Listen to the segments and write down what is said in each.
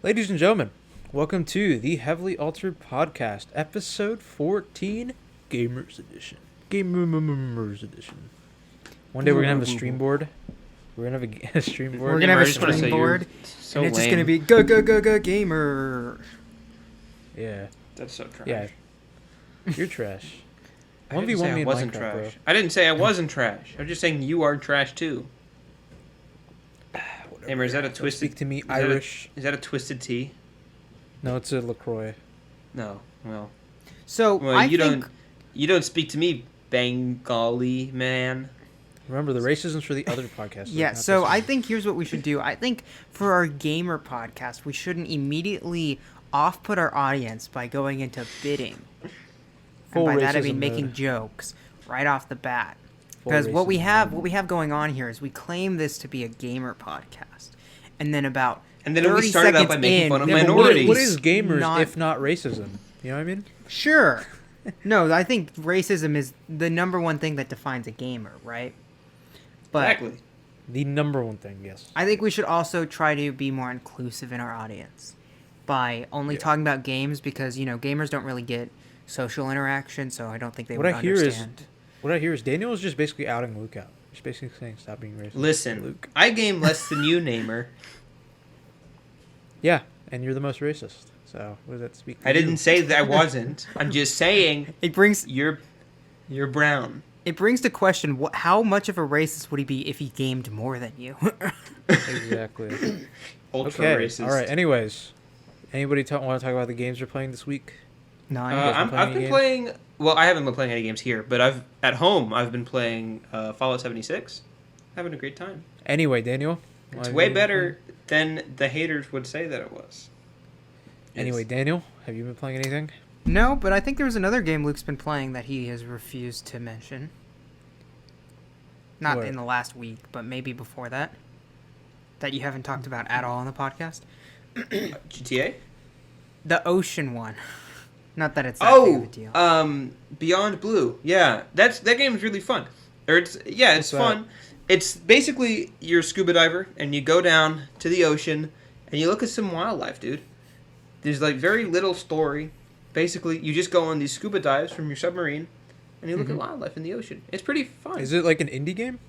Ladies and gentlemen, welcome to the Heavily Altered Podcast, episode 14, Gamers Edition. Gamers Edition. One day we're going to have a stream board. We're going to have a stream board. We're going to have a stream board, so and it's lame. just going to be go gamer. Yeah. That's so trash. Yeah. You're trash. I didn't 1v1 say me I in wasn't Minecraft, trash. bro. I didn't say I wasn't trash. I'm just saying you are trash too. Hammer, is that a Don't twisted? Speak to me is that a- Irish. Is that a twisted T? No, it's a LaCroix. No. Well, So I you think don't speak to me, Bengali man. Remember, the racism's for the other podcast. yeah. So I think here's what we should do. I think for our gamer podcast, we shouldn't immediately off-put our audience by going into bidding. And by that I mean making jokes right off the bat. Because what we have going on here is we claim this to be a gamer podcast, and then about And then 30 we started out by seconds making in, fun of yeah, but minorities. What is gamers not- if not racism? You know what I mean? Sure. No, I think racism is the number one thing that defines a gamer, right? But Exactly. The number one thing, yes. I think we should also try to be more inclusive in our audience by only talking about games because, gamers don't really get social interaction, so I don't think they would understand. What I hear is Daniel is just basically outing Luke out. He's basically saying stop being racist. Listen, Luke. I game less than you, Naimur. Yeah, and you're the most racist. So what does that speak to I didn't say that I wasn't. I'm just saying It brings you're brown. to question how much of a racist would he be if he gamed more than you? Exactly. Ultra Okay. racist. All right. Anyways, anybody want to talk about the games you're playing this week? No, guys been I've playing been any playing. Well, I haven't been playing any games here, but I've been playing Fallout 76. Having a great time. Anyway, Daniel. It's way better than the haters would say that it was. Anyway, Daniel, have you been playing anything? No, but I think there was another game Luke's been playing that he has refused to mention. Not What? in the last week, but maybe before that. That you haven't talked about at all on the podcast. GTA. The ocean one. Not that it's that big of a deal. Beyond Blue. Yeah, that game is really fun. It's What's that? fun. It's basically you're a scuba diver and you go down to the ocean and you look at some wildlife, dude. There's like very little story. Basically, you just go on these scuba dives from your submarine and you look at wildlife in the ocean. It's pretty fun. Is it like an indie game?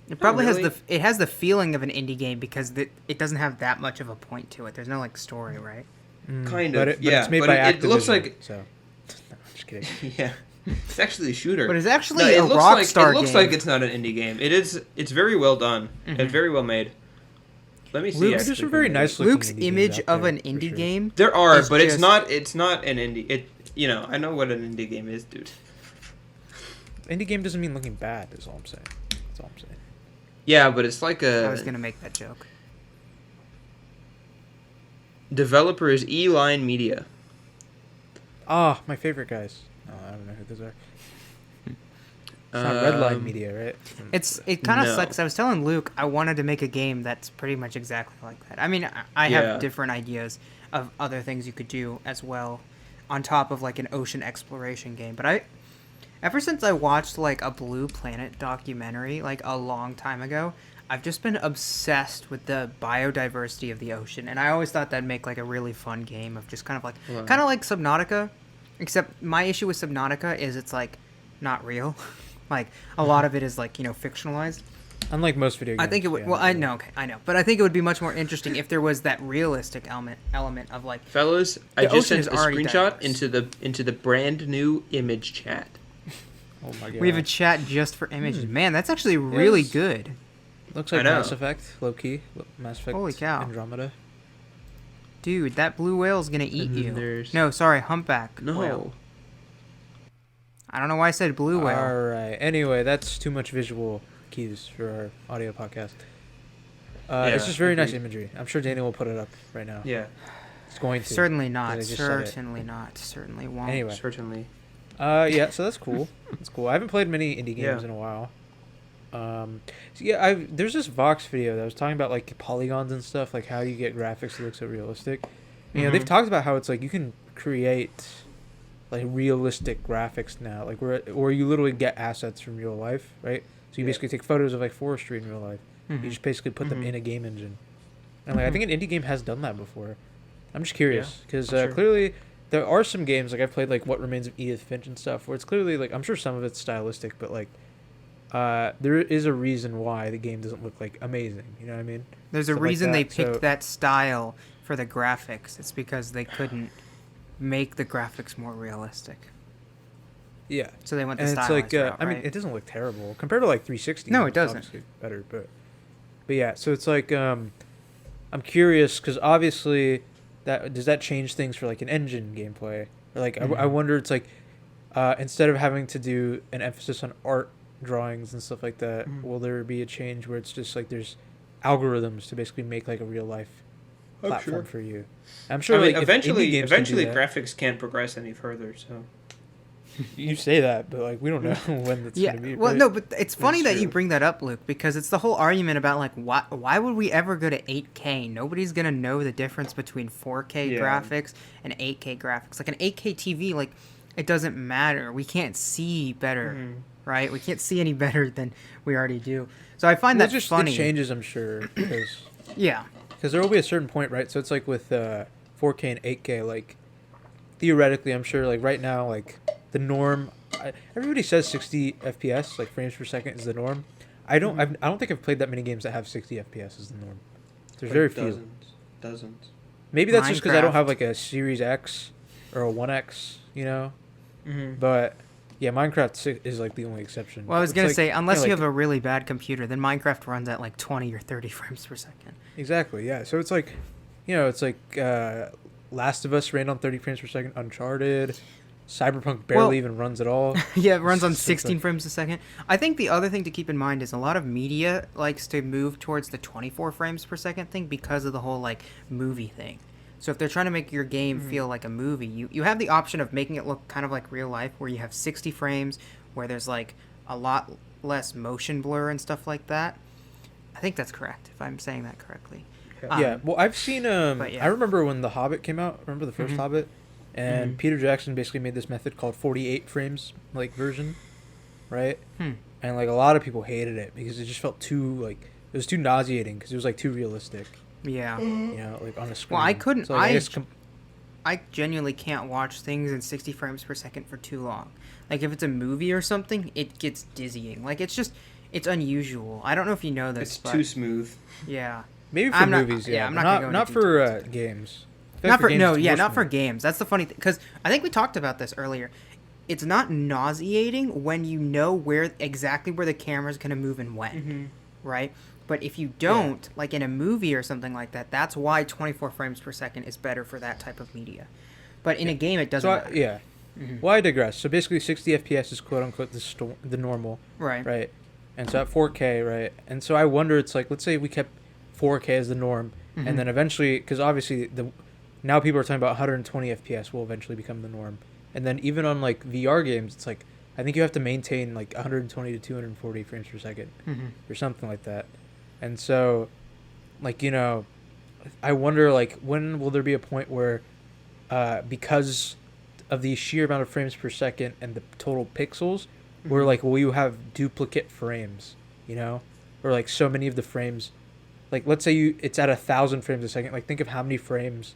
It probably really. has the feeling of an indie game because it doesn't have that much of a point to it. There's no like story, right? Kind But of, it, yeah. it's made but by it Activision. looks like So. No, I'm just kidding. yeah. It's actually a shooter. But it's actually No, a Rockstar It looks game. like it's not an indie game. It's very well done. It's very well made. Let me see. Luke's- actually There's some if very I can- nice looking Luke's indie games image out of there, an for indie sure. game. There are, It's but it's just- not. It's not an indie. I know what an indie game is, dude. Indie game doesn't mean looking bad. Is all I'm saying. That's all I'm saying. Yeah, but it's like I was a gonna make that joke. developer is E-Line Media. Ah, my favorite guys. Oh, I don't know who those are. It's not Redline Media, right? It kind of No. sucks. I was telling Luke I wanted to make a game that's pretty much exactly like that. I mean, I Yeah. have different ideas of other things you could do as well, on top of like an ocean exploration game. But ever since I watched like a Blue Planet documentary like a long time ago, I've just been obsessed with the biodiversity of the ocean, and I always thought that'd make like a really fun game of just kind of like Subnautica, except my issue with Subnautica is it's like not real. Like a lot of it is like fictionalized. Unlike most video games. I think it would. yeah, Well, I know, but I think it would be much more interesting if there was that realistic element of like. Fellas, I The just ocean sent a is already screenshot diverse. into the brand new image chat. Oh my god. We have a chat just for images. Man, that's actually really Yes. good. Looks I like know. Mass Effect, low key. Mass Effect. Holy cow. Andromeda. Dude, that blue whale's gonna eat And then you. there's- No, sorry, humpback No. whale. I don't know why I said blue whale. All right. Anyway, that's too much visual cues for our audio podcast. It's Yeah, just very nice agreed. imagery. I'm sure Daniel will put it up right now. Yeah, It's going to. Certainly I not. just said it. Certainly not. Certainly won't. Anyway. certainly. Yeah. So that's cool. That's cool. I haven't played many indie games Yeah. in a while. So yeah, there's this Vox video that was talking about like polygons and stuff, like how you get graphics that look so realistic. You know, they've talked about how it's like you can create like realistic graphics now, like where you literally get assets from real life, right? So you Yeah. basically take photos of like forestry in real life. Mhm. You just basically put them Mhm. in a game engine. and like I think an indie game has done that before. I'm just curious because sure. clearly there are some games like I've played like What Remains of Edith Finch and stuff where it's clearly like I'm sure some of it's stylistic, but like there is a reason why the game doesn't look like amazing. You know what I mean? There's a Stuff like reason they that, picked so- that style for the graphics. It's because they couldn't make the graphics more realistic. Yeah. So they went the And it's stylized like route, I mean right? it doesn't look terrible compared to like 360. No, it it's doesn't. obviously better, but yeah. So it's like I'm curious because obviously does that change things for like an engine gameplay or like I wonder it's like instead of having to do an emphasis on art drawings and stuff like that, will there be a change where it's just like there's algorithms to basically make like a real life platform for you? I'm sure I mean, like if eventually, indie games can do that- graphics can't progress any further. So you say that, but like we don't know when that's Yeah, gonna be. well, right? no, but it's funny That's that you true. bring that up, Luke, because it's the whole argument about like why would we ever go to 8K? Nobody's gonna know the difference between 4K Yeah. graphics and 8K graphics. Like an 8K TV, like it doesn't matter. We can't see better, right? We can't see any better than we already do. So I find Well, that just funny. it changes, I'm sure, because Yeah, there will be a certain point, right? So it's like with 4K and 8K, like theoretically, I'm sure, like right now, like the norm. Everybody says 60 FPS, like frames per second, is the norm. I don't think I've played that many games that have 60 FPS as the norm. There's very few. Dozens. Maybe that's just because I don't Minecraft. have like a Series X or a One X, you know. But yeah, Minecraft is like the only exception. well, I was It's gonna like, say unless like, you have a really bad computer, then Minecraft runs at like 20 or 30 frames per second. exactly, yeah. So it's like, it's like Last of Us ran on 30 frames per second. Uncharted, Cyberpunk barely even runs at all. Yeah, it runs on So it's 16 like- frames a second. I think the other thing to keep in mind is a lot of media likes to move towards the 24 frames per second thing because of the whole like movie thing. So if they're trying to make your game feel like a movie, you have the option of making it look kind of like real life where you have 60 frames where there's like a lot less motion blur and stuff like that. I think that's correct if I'm saying that correctly. Yeah, well, I've seen. but yeah. I remember when The Hobbit came out. Remember the 1st Hobbit, and Peter Jackson basically made this method called 48 frames like version, right? And like a lot of people hated it because it just felt too like it was too nauseating because it was like too realistic, Yeah. like on a screen. Well, I couldn't. So, like, I genuinely can't watch things in 60 frames per second for too long. Like if it's a movie or something, it gets dizzying. Like it's unusual. I don't know if you know this. It's but, too smooth. Yeah. maybe for I'm not- movies, yeah, yeah, I'm but not gonna go not into for games. I feel Not like for games no, it's yeah, more not for smooth. games. That's the funny thing because I think we talked about this earlier. It's not nauseating when you know exactly where the camera's gonna move and when, right? But if you don't, like in a movie or something like that, that's why 24 frames per second is better for that type of media. But in a game, it doesn't. So matter. yeah. Well, I digress. So basically, 60 FPS is quote unquote the normal, Right. right? And so at 4K, right? And so I wonder, it's like, let's say we kept 4K as the norm, and then eventually, because obviously now people are talking about 120 FPS will eventually become the norm, and then even on like VR games, it's like I think you have to maintain like 120 to 240 frames per second or something like that, and so like I wonder like when will there be a point where because of the sheer amount of frames per second and the total pixels, where like will you have duplicate frames, or like so many of the frames, like let's say it's at 1,000 frames a second. Like think of how many frames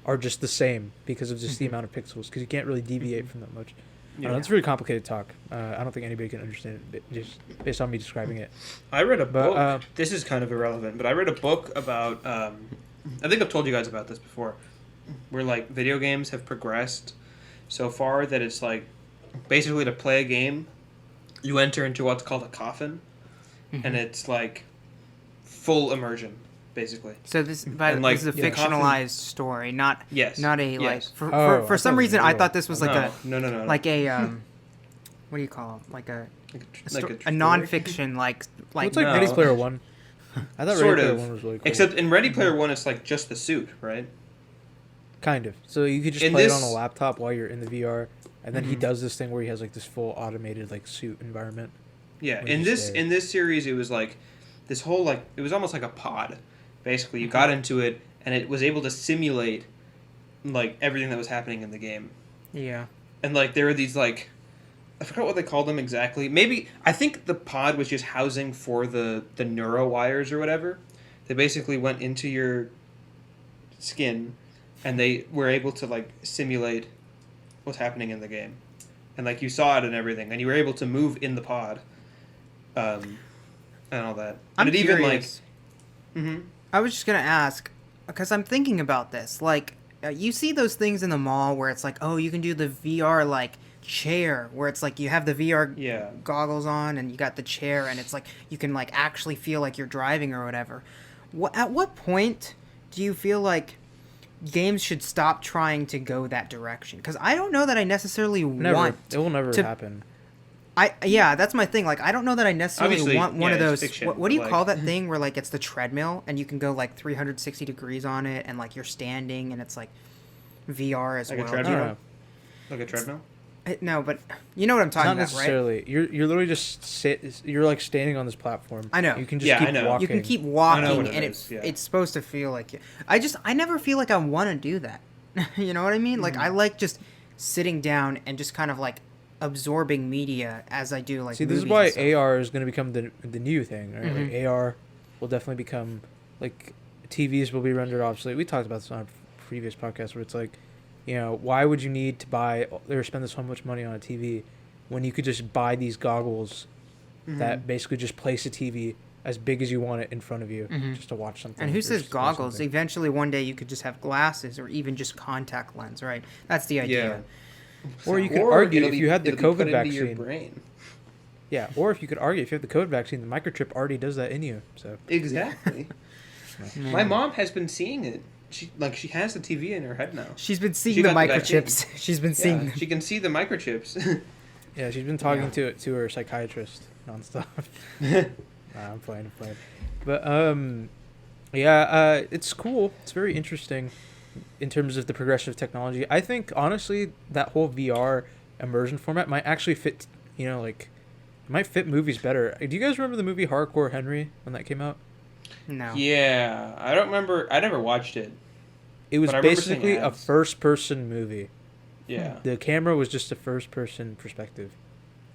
are just the same because of just the amount of pixels, because you can't really deviate from that much. I don't know, it's really complicated talk. I don't think anybody can understand it just based on me describing it. I read a But, book. This is kind of irrelevant, but I read a book about. I think I've told you guys about this before, where like video games have progressed so far that it's like basically to play a game, you enter into what's called a coffin, and it's like full immersion, basically. So this is a fictionalized story, not Yes. not a like. Yes. For Oh, for I some thought it was reason, I real. thought this was like No. like a what do you call them? Like a a non-fiction like It's like No. Ready Player One. I thought Sort Ready Player of. One was really cool. Except in Ready Player One, it's like just the suit, right? Kind of. So you could just In play it this- on a laptop while you're in the VR, and then he does this thing where he has like this full automated like suit environment. Yeah. When In you this stay. in this series, it was like this whole like it was almost like a pod. Basically, you got into it, and it was able to simulate like everything that was happening in the game. yeah. And like there were these like I forgot what they called them exactly. Maybe I think the pod was just housing for the neuro wires or whatever They basically went into your skin, and they were able to like simulate what's happening in the game, and like you saw it and everything, and you were able to move in the pod, and all that. I'm And it curious. even like, I was just gonna ask, because I'm thinking about this. Like, you see those things in the mall where it's like, oh, you can do the VR like chair, where it's like you have the VR yeah, goggles on and you got the chair, and it's like you can like actually feel like you're driving or whatever. At what point do you feel like games should stop trying to go that direction? Because I don't know that I necessarily want. It will never to- happen. Yeah, that's my thing. Like, I don't know that I necessarily Obviously, want one yeah, of it's those. fiction, What do you but, call like- that thing where like it's the treadmill and you can go like 360 degrees on it, and like you're standing and it's like VR as Like a well. treadmill? I don't know. like a treadmill. No, but you know what I'm It's talking not about, right? necessarily. You're literally just you're like standing on this platform. I know. You can just Yeah, I keep know. walking. You can keep I know walking, what it and is, yeah. it's supposed to feel like it. I never feel like I want to do that. You know what I mean? Like, I like just sitting down and just kind of like absorbing media as I do like. See, this is movies why and stuff. AR is going to become the new thing, right? Mhm. Like AR will definitely become like TVs will be rendered obsolete. We talked about this on a previous podcast where it's like, you know, why would you need to buy or spend so much money on a TV when you could just buy these goggles that basically just place a TV as big as you want it in front of you just to watch something. And who or says just do goggles? something. Eventually, one day you could just have glasses or even just contact lens, right? That's the idea. Or you could Or argue it'll if be- you had the it'll be put COVID into your vaccine. brain. Yeah, or if you could argue if you have the COVID vaccine, the microchip already does that in you. So Exactly. Man. My mom has been seeing it. She has the TV in her head now. She's been seeing She the got the vaccine. microchips. She's been seeing Yeah, them. she can see the microchips. yeah, she's been talking Yeah. to her psychiatrist nonstop. Nah, I'm playing. But it's cool. It's very interesting in terms of the progression of technology. I think honestly that whole VR immersion format might actually fit. You know, like it might fit movies better. Do you guys remember the movie Hardcore Henry when that came out? No. Yeah, I don't remember. I never watched it. It was But I remember seeing basically a ads. first-person movie. Yeah, The camera was just a first-person perspective.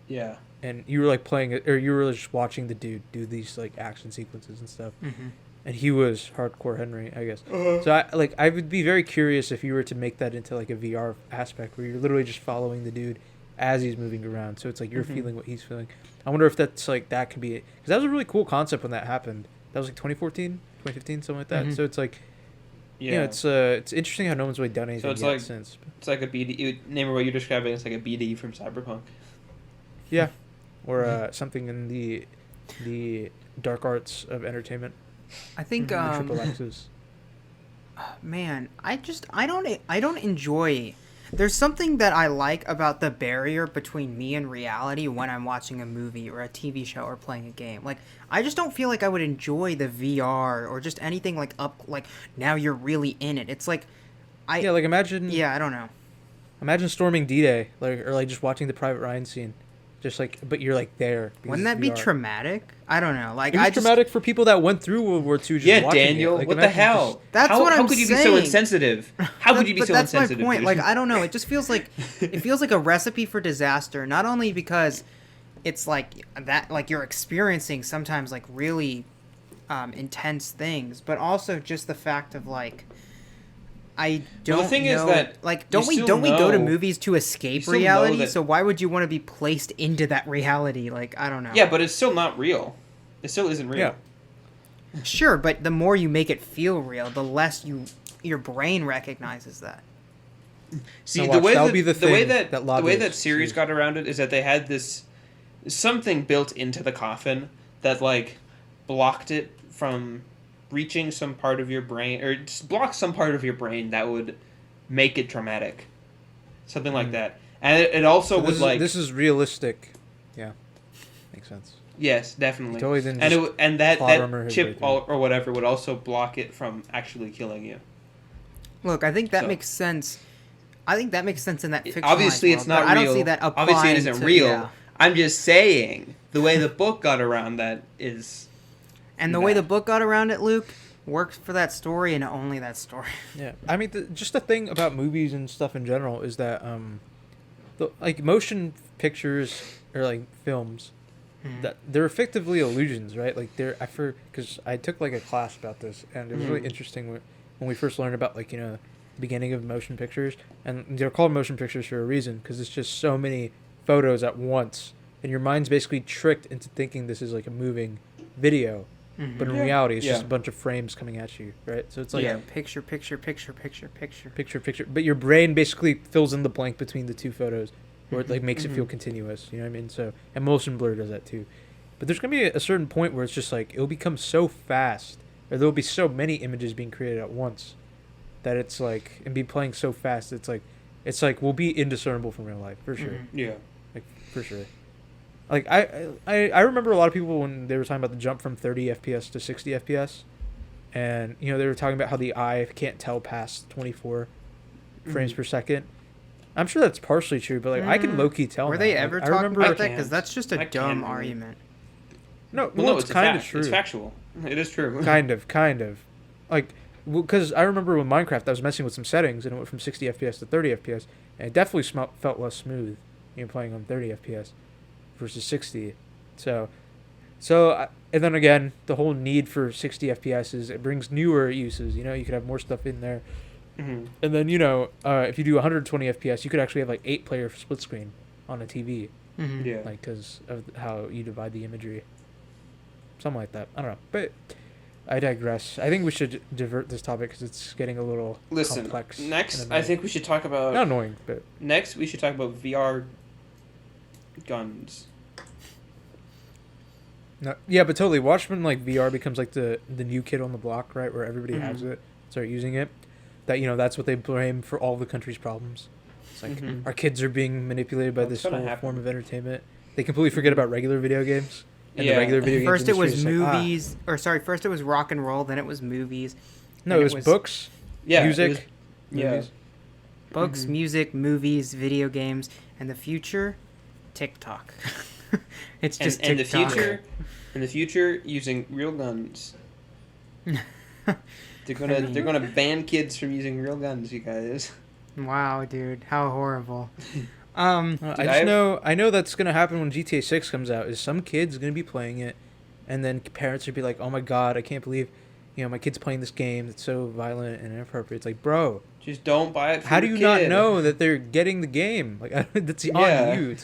yeah. And you were like playing it, or you were just watching the dude do these like action sequences and stuff. Mm-hmm. And he was Hardcore Henry, I guess. So I would be very curious if you were to make that into like a VR aspect where you're literally just following the dude as he's moving around. So it's like you're feeling what he's feeling. I wonder if that's like that could be it, because that was a really cool concept when that happened. That was like 2014, 2015, something like that. Mhm. So it's like, Yeah, you know, it's interesting how no one's really done anything it's yet like- since. it's like a BD. Name what you're describing. It's like a BD from Cyberpunk. Yeah, or something in the dark arts of entertainment. I think the triple X's. man, I don't enjoy. There's something that I like about the barrier between me and reality when I'm watching a movie or a TV show or playing a game. Like, I just don't feel like I would enjoy the VR or just anything like now you're really in it. It's like Yeah, like imagine. yeah, I don't know. Imagine storming D-Day, or like just watching the Private Ryan scene, just like, but you're like there. because Wouldn't it's that be VR. traumatic? I don't know. Like, It was I just traumatic for people that went through World War II. Just Yeah, watching Daniel. It. Like, what the imagine hell? just- That's how, what how I'm could you be so saying. insensitive? How could you be but so that's insensitive? my point. dude? Like, I don't know. It just feels like it feels like a recipe for disaster. Not only because it's like that, like you're experiencing sometimes like really intense things, but also just the fact of like I don't Well, the thing know. is that like you don't we still go to know- movies to escape still know reality? that- So why would you want to be placed into that reality? Like, I don't know. Yeah, but it's still not real. It still isn't real. Yeah. Sure, but the more you make it feel real, the less your brain recognizes that. See, Now the watch, way that'll that be the the way thing that that the way that lobbyists series use. got around it is that they had this something built into the coffin that like blocked it from reaching some part of your brain, or just blocked some part of your brain that would make it traumatic, something like that. And it also So would like this is realistic. Yeah, makes sense. yes, definitely. Totally didn't And just and that plot armor his chip way through. or whatever would also block it from actually killing you. Look, I think that So- makes sense. I think that makes sense in that fictionalized Obviously, it's world, not but real. I don't see that applying Obviously, it isn't to- real. yeah. I'm just saying the way the book got around that is. And the way that. the book got around it, Luke, works for that story and only that story. Yeah, I mean, just the thing about movies and stuff in general is that like motion pictures or like films, that they're effectively illusions, right? Like because I took like a class about this, and it was really interesting when we first learned about like the beginning of motion pictures, and they're called motion pictures for a reason because it's just so many photos at once, and your mind's basically tricked into thinking this is like a moving video. But in reality, it's just a bunch of frames coming at you, right? So it's like picture, picture, picture, picture, picture, picture, picture. But your brain basically fills in the blank between the two photos, or it like makes it feel continuous. You know what I mean? So and motion blur does that too. But there's gonna be a certain point where it's just like it'll become so fast, or there'll be so many images being created at once, that it's like and be playing so fast. It's like we'll be indiscernible from real life for sure. Yeah, like for sure. Like I remember a lot of people when they were talking about the jump from 30 FPS to 60 FPS, and they were talking about how the eye can't tell past 24 frames per second. I'm sure that's partially true, but like I can low key tell. Were they ever like, talking about that? Because that's just a dumb really. argument. No, no, it's kind of true. It's factual. It is true. Kind of, like because I remember with Minecraft I was messing with some settings and it went from 60 FPS to 30 FPS, and it definitely felt less smooth. Playing on 30 FPS. Versus 60, so and then again the whole need for 60 FPS is it brings newer uses. You could have more stuff in there, and then if you do 120 FPS, you could actually have like 8-player split screen on a TV, like because of how you divide the imagery, something like that. I don't know, but I digress. I think we should divert this topic because it's getting a little complex. Next, I think we should talk about not annoying, but next we should talk about VR. Guns. No, yeah, but totally. Watch when like VR becomes like the new kid on the block, right? Where everybody has it, start using it. That that's what they blame for all the country's problems. It's like our kids are being manipulated by this whole form of entertainment. They completely forget about regular video games. And the regular video first games it was movies, first it was rock and roll, then it was movies. No, it was books, music, movies. Books, music, movies, video games, and the future. TikTok. It's just and TikTok. in the future using real guns. They're gonna ban kids from using real guns, you guys. Wow, dude, how horrible. I know that's gonna happen when GTA 6 comes out. Is some kid's gonna be playing it, and then parents would be like, "Oh my god, I can't believe, my kid's playing this game. It's so violent and inappropriate." It's like, bro, just don't buy it. How do you not know that they're getting the game? Like that's on you.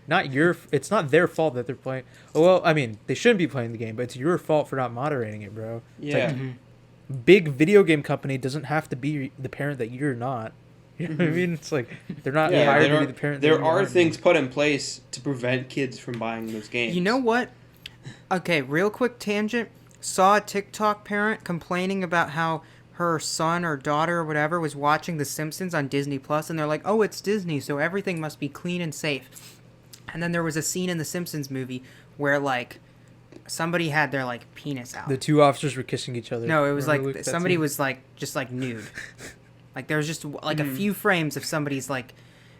It's not their fault that they're playing. Oh, well, I mean, they shouldn't be playing the game, but it's your fault for not moderating it, bro. Yeah. It's like, big video game company doesn't have to be the parent that you're not. You know what I mean? It's like they're not hired to be the parent. There are things put in place to prevent kids from buying those games. You know what? Okay, real quick tangent. Saw a TikTok parent complaining about how her son or daughter or whatever was watching The Simpsons on Disney Plus, and they're like, "Oh, it's Disney, so everything must be clean and safe." And then there was a scene in the Simpsons movie where like somebody had their like penis out. The two officers were kissing each other. No, it was like somebody was like just like nude. Like there was just like a few frames of somebody's like.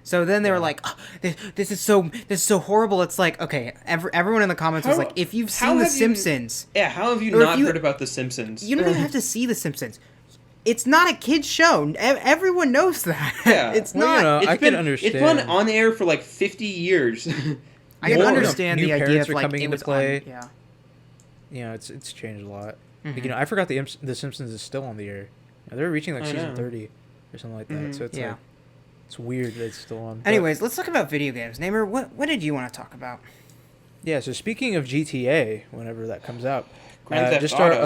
So then they were like, oh, "This is so horrible." It's like, okay, everyone in the comments was like, "If you've seen The Simpsons, how have you not heard about The Simpsons? You don't even have to see The Simpsons. It's not a kid's show. Everyone knows that. Yeah. It's not. I can understand. It's been on air for like 50 years. I can understand the idea of like coming it into was play. Yeah. It's changed a lot. Like, I forgot the Simpsons is still on the air. They're reaching like season 30 or something like that. So it's like it's weird that it's still on. Anyways, let's talk about video games. Naimur, what did you want to talk about? Yeah. So speaking of GTA, whenever that comes out, Grand Theft our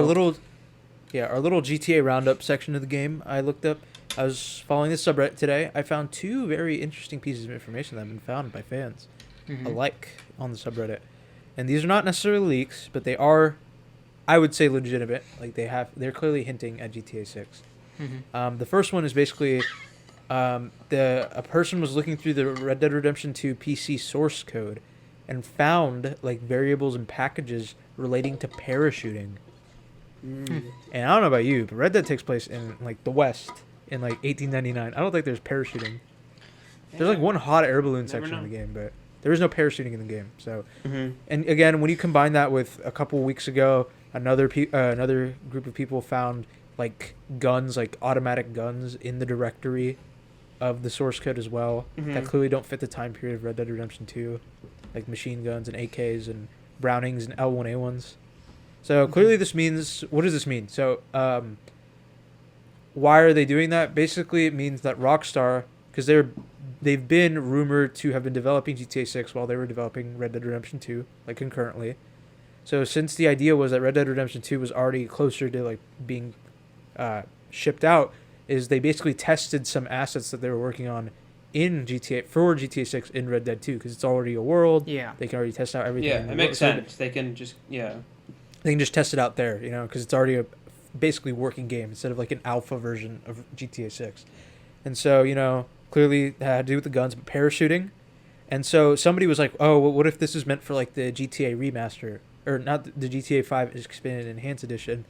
little GTA roundup section of the game. I looked up. I was following this subreddit today. I found two very interesting pieces of information that have been found by fans alike on the subreddit, and these are not necessarily leaks, but they are, I would say, legitimate. Like they're clearly hinting at GTA 6. The first one is basically, a person was looking through the Red Dead Redemption 2 PC source code, and found like variables and packages relating to parachuting. And I don't know about you, but Red Dead takes place in like the West in like 1899. I don't think there's parachuting. There's like one hot air balloon section in the game, but there is no parachuting in the game. So, and again, when you combine that with a couple weeks ago, another group of people found like guns, like automatic guns, in the directory of the source code as well, that clearly don't fit the time period of Red Dead Redemption 2, like machine guns and AKs and Brownings and L1A1s. So clearly this means, what does this mean? So why are they doing that? Basically, it means that Rockstar, because they've been rumored to have been developing GTA 6 while they were developing Red Dead Redemption 2, like concurrently. So since the idea was that Red Dead Redemption 2 was already closer to like being shipped out, is they basically tested some assets that they were working on in GTA 6 in Red Dead 2, because it's already a world. Yeah. They can already test out everything. Yeah, it makes sense. They can just They can just test it out there, because it's already a basically working game instead of like an alpha version of GTA 6. And so, clearly it had to do with the guns, but parachuting. And so somebody was like, oh, well, what if this is meant for like the GTA remaster, or not the GTA 5 expanded enhanced edition,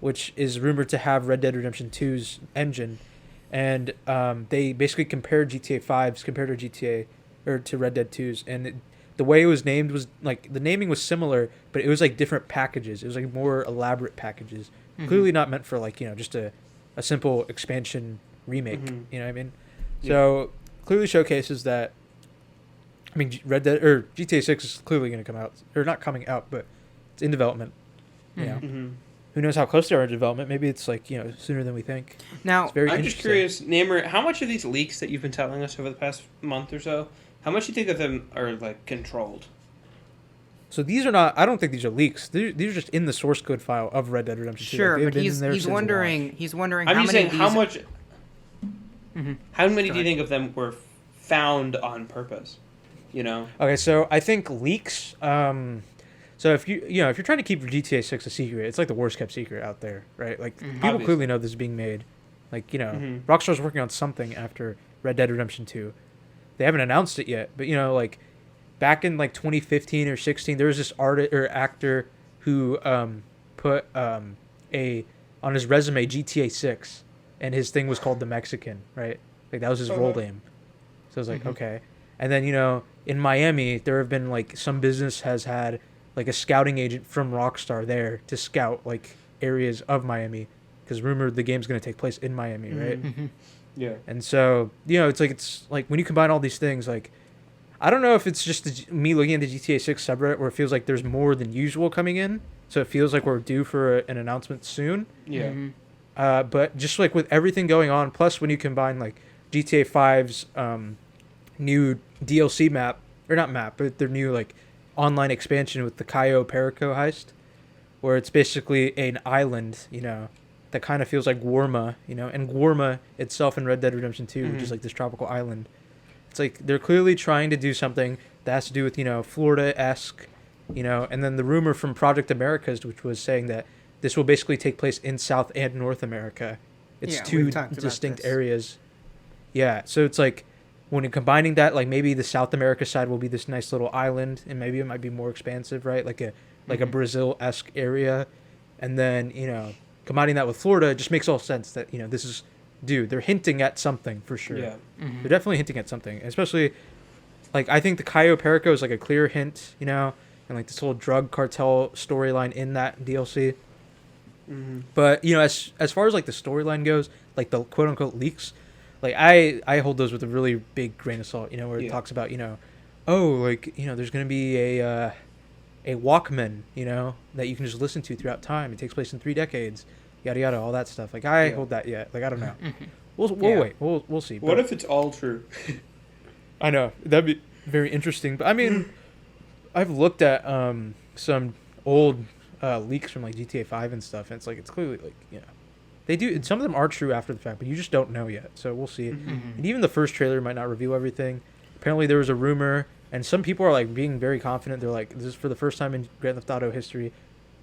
which is rumored to have Red Dead Redemption 2's engine. And they basically compared GTA 5's compared to Red Dead 2's, and the way it was named was like the naming was similar, but it was like different packages. It was like more elaborate packages, clearly not meant for like just a simple expansion remake. You know what I mean? Yeah. So clearly showcases that. I mean, Red Dead or GTA 6 is clearly going to come out, or not coming out, but it's in development. Who knows how close they are in development? Maybe it's like sooner than we think. Now, it's very I'm just curious, Naimur, how much of these leaks that you've been telling us over the past month or so, how much do you think of them are like controlled? So these are not. I don't think these are leaks. These are just in the source code file of Red Dead Redemption 2. Sure, but he's wondering. He's wondering. I'm just saying how much. How many Go do you ahead. think of them were found on purpose? Okay, so I think leaks. So if if you're trying to keep GTA 6 a secret, it's like the worst kept secret out there, right? Like people Obviously. clearly know this is being made. Like Rockstar's working on something after Red Dead Redemption 2. They haven't announced it yet, but like back in like 2015 or 16, there was this artist or actor who put on his resume GTA 6, and his thing was called the Mexican, right? Like that was his role name. So I was like, okay. And then in Miami, there have been like some business has had like a scouting agent from Rockstar there to scout like areas of Miami, because rumored the game's going to take place in Miami, right? Yeah. And so it's like when you combine all these things, like I don't know if it's just me looking at the GTA 6 subreddit where it feels like there's more than usual coming in, so it feels like we're due for an announcement soon. Yeah. But just like with everything going on, plus when you combine like GTA 5's new DLC map, or not map, but their new like online expansion with the Cayo Perico heist, where it's basically an island, that kind of feels like Guarma, and Guarma itself in Red Dead Redemption 2, which is like this tropical island. It's like they're clearly trying to do something that has to do with, Florida-esque, and then the rumor from Project Americas, which was saying that this will basically take place in South and North America. It's two distinct areas. Yeah, so it's like when you're combining that, like maybe the South America side will be this nice little island, and maybe it might be more expansive, right? Like a Brazil-esque area, and then combining that with Florida just makes all sense that this is, they're hinting at something for sure. Yeah. They're definitely hinting at something, especially like I think the Cayo Perico is like a clear hint, and like this whole drug cartel storyline in that DLC. But as far as like the storyline goes, like the quote unquote leaks, like I hold those with a really big grain of salt, where it talks about there's gonna be a Walkman, that you can just listen to throughout time. It takes place in 3 decades, yada yada, all that stuff. Like I hold that yet. Like I don't know. We'll wait. We'll see. What if it's all true? I know that'd be very interesting. But I mean, I've looked at some old leaks from like GTA 5 and stuff, and it's like it's clearly like they do. Some of them are true after the fact, but you just don't know yet. So we'll see. And even the first trailer might not reveal everything. Apparently, there was a rumor, and some people are like being very confident. They're like, "This is for the first time in Grand Theft Auto history.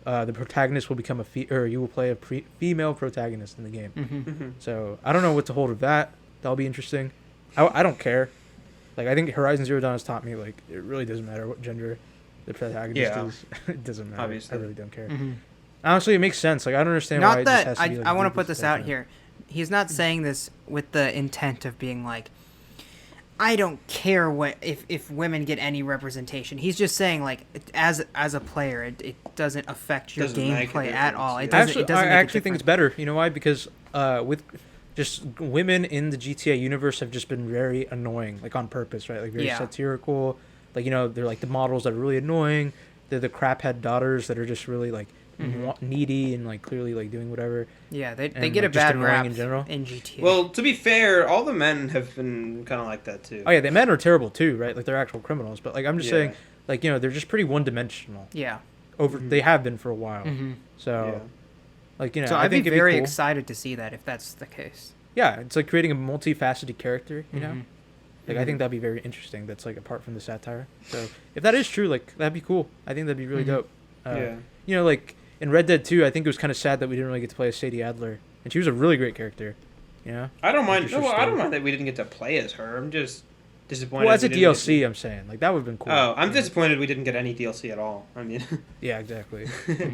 The protagonist will become or you will play a female protagonist in the game." So I don't know what to hold of that. That'll be interesting. I don't care. Like I think Horizon Zero Dawn has taught me like it really doesn't matter what gender the protagonist is. It doesn't matter. Obviously. I really don't care. Honestly, it makes sense. Like I don't understand Not why it that just has to be. Like, I want to put this out here. He's not saying this with the intent of being like, I don't care what if women get any representation. He's just saying like as a player, it doesn't affect your gameplay at all. It doesn't. I actually think it's better. You know why? Because with just women in the GTA universe have just been very annoying, like on purpose, right? Like very satirical. Like they're like the models that are really annoying. they're the craphead daughters that are just really like Mm-hmm. needy and like clearly like doing whatever. Yeah, they And, get like, a just bad annoying rap in general. in GTA. Well, to be fair, all the men have been kind of like that too. Oh yeah, the men are terrible too, right? Like they're actual criminals. But like I'm just Yeah. saying, like they're just pretty one dimensional. yeah. They have been for a while. Mm-hmm. So Yeah. like So I I'd be think it'd very cool. excited to see that if that's the case. Yeah, it's like creating a multifaceted character. You know. Mhm. Like I think that'd be very interesting. That's like apart from the satire. So if that is true, like that'd be cool. I think that'd be really Mhm. dope. Yeah. Like in Red Dead 2, I think it was kind of sad that we didn't really get to play as Sadie Adler, and she was a really great character. You know. I don't mind. Just No, her I don't story. mind that we didn't get to play as her. I'm just disappointed. Well, as a we didn't get DLC, to- I'm saying like that would have been cool. Oh, I'm Yeah. disappointed we didn't get any DLC at all. I mean, Yeah, exactly.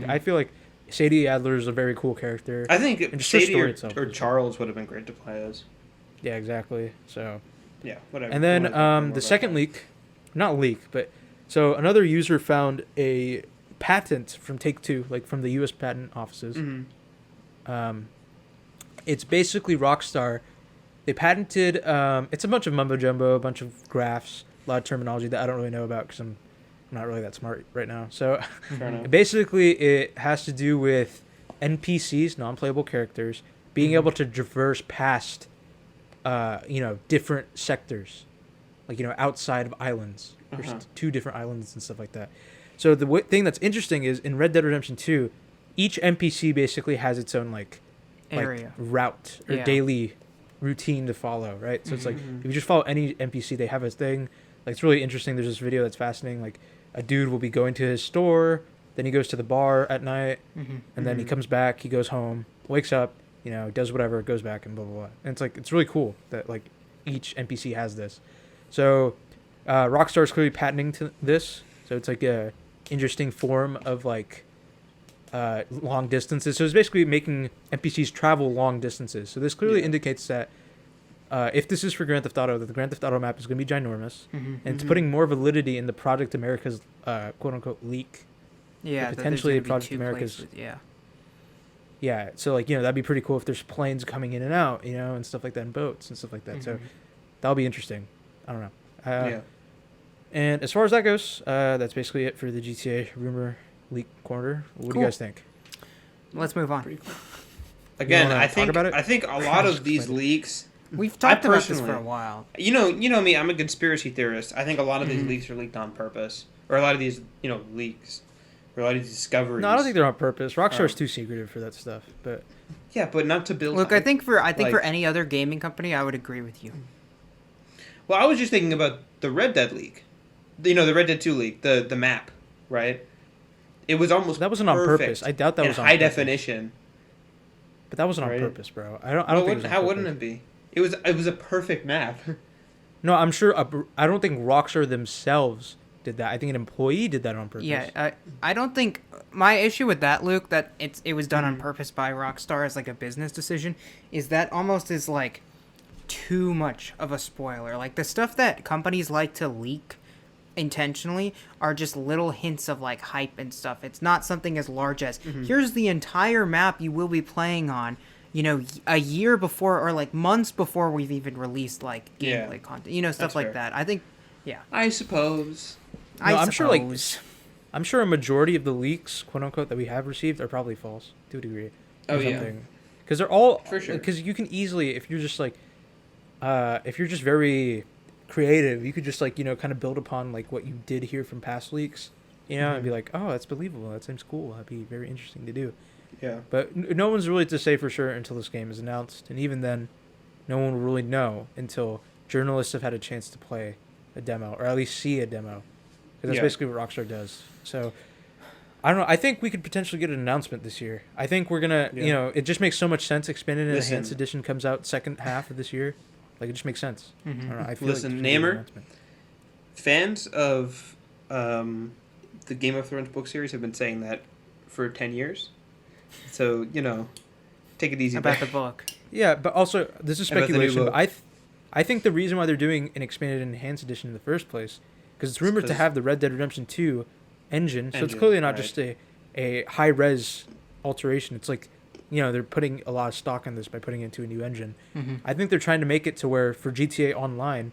I feel like Sadie Adler is a very cool character. I think And just her Sadie story or, itself or is- Charles would have been great to play as. Yeah, exactly. So. Yeah, whatever. And Don't then wanna talk more the about second that. leak, not leak, but so another user found a patent from Take-Two, like from the U.S. patent offices. Mhm. It's basically Rockstar. They patented. It's a bunch of mumbo jumbo, a bunch of graphs, a lot of terminology that I don't really know about because I'm not really that smart right now. So Fair enough. basically, it has to do with NPCs, non-playable characters, being Mhm. able to traverse past, different sectors, like outside of islands. There's Uh-huh. 2 different islands and stuff like that. So the thing that's interesting is in Red Dead Redemption 2, each NPC basically has its own like Area. route or Yeah. daily routine to follow, right? So it's like Mhm. if you just follow any NPC, they have a thing. Like it's really interesting. There's this video that's fascinating. Like a dude will be going to his store, then he goes to the bar at night, Mm-hmm. and then he Mhm. comes back. He goes home, wakes up, does whatever, goes back, and blah blah blah. And it's really cool that like each NPC has this. So Rockstar is clearly patenting to this. So it's like a interesting form of like long distances. So it's basically making NPCs travel long distances. So this clearly Yeah. indicates that if this is for Grand Theft Auto, that the Grand Theft Auto map is going to be ginormous, Mm-hmm. and it's Mhm. putting more validity in the Project America's quote unquote leak. Yeah, that there's potentially gonna be Project 2 America's- places, Yeah. Yeah, so like that'd be pretty cool if there's planes coming in and out, and stuff like that, and boats and stuff like that. So Mhm. that'll be interesting. I don't know. Yeah. And as far as that goes, that's basically it for the GTA rumor leak corner. What do Cool. you guys think? Let's move on. Pretty cool. Again, wanna I talk think about it? I think a lot of these Excited. leaks. We've talked about this for personally- a while. You know me. I'm a conspiracy theorist. I think a lot of these Mhm. leaks are leaked on purpose, or a lot of these leaks, or a lot of these discoveries. No, I don't think they're on purpose. Rockstar's Oh. too secretive for that stuff. But Yeah, but not to build. Look, I hype. think for Like- any other gaming company, I would agree with you. Well, I was just thinking about the Red Dead leak. The Red Dead 2 leak, the map, right? It was almost that wasn't on perfect purpose. I doubt that in was on high purpose. definition. But that wasn't on Right. purpose, bro. I don't Well, think it was on how wouldn't purpose. it be? It was a perfect map. No, I'm sure. I don't think Rockstar themselves did that. I think an employee did that on purpose. Yeah, I don't think my issue with that, Luke, that it was done on Mhm. purpose by Rockstar as like a business decision, is that almost is like too much of a spoiler. Like the stuff that companies like to leak intentionally are just little hints of like hype and stuff. It's not something as large as here's the entire map you will be playing on, a year before or like months before we've even released like Yeah. gameplay content, stuff That's like fair. that. I think, yeah. I suppose. No, I I'm sure, like, suppose. I'm sure a majority of the leaks, quote unquote, that we have received are probably false to a degree. Oh, yeah. Because they're all For sure. Because you can easily, if you're just like, if you're just very creative, you could just like kind of build upon like what you did hear from past leaks, and be Mhm. like, oh, that's believable. That seems cool. That'd be very interesting to do. Yeah. But no one's really to say for sure until this game is announced, and even then, no one will really know until journalists have had a chance to play a demo or at least see a demo, because that's Yeah. basically what Rockstar does. So I don't know. I think we could potentially get an announcement this year. I think we're gonna, Yeah. it just makes so much sense. Expanded and Listen. Enhanced Edition comes out second half of this year. Like it just makes sense. I don't know. I feel Listen, like there's gonna be an Naimur? announcement. Fans of the Game of Thrones book series have been saying that for 10 years. So, take it easy. About the there. book. Yeah, but also this is About the new speculation. book. But I think the reason why they're doing an expanded and enhanced edition in the first place, because it's rumored to 'cause- have the Red Dead Redemption 2 engine, so it's Engine, clearly not right. just a high res alteration. It's like they're putting a lot of stock on this by putting it into a new engine. Mm-hmm. I think they're trying to make it to where for GTA Online,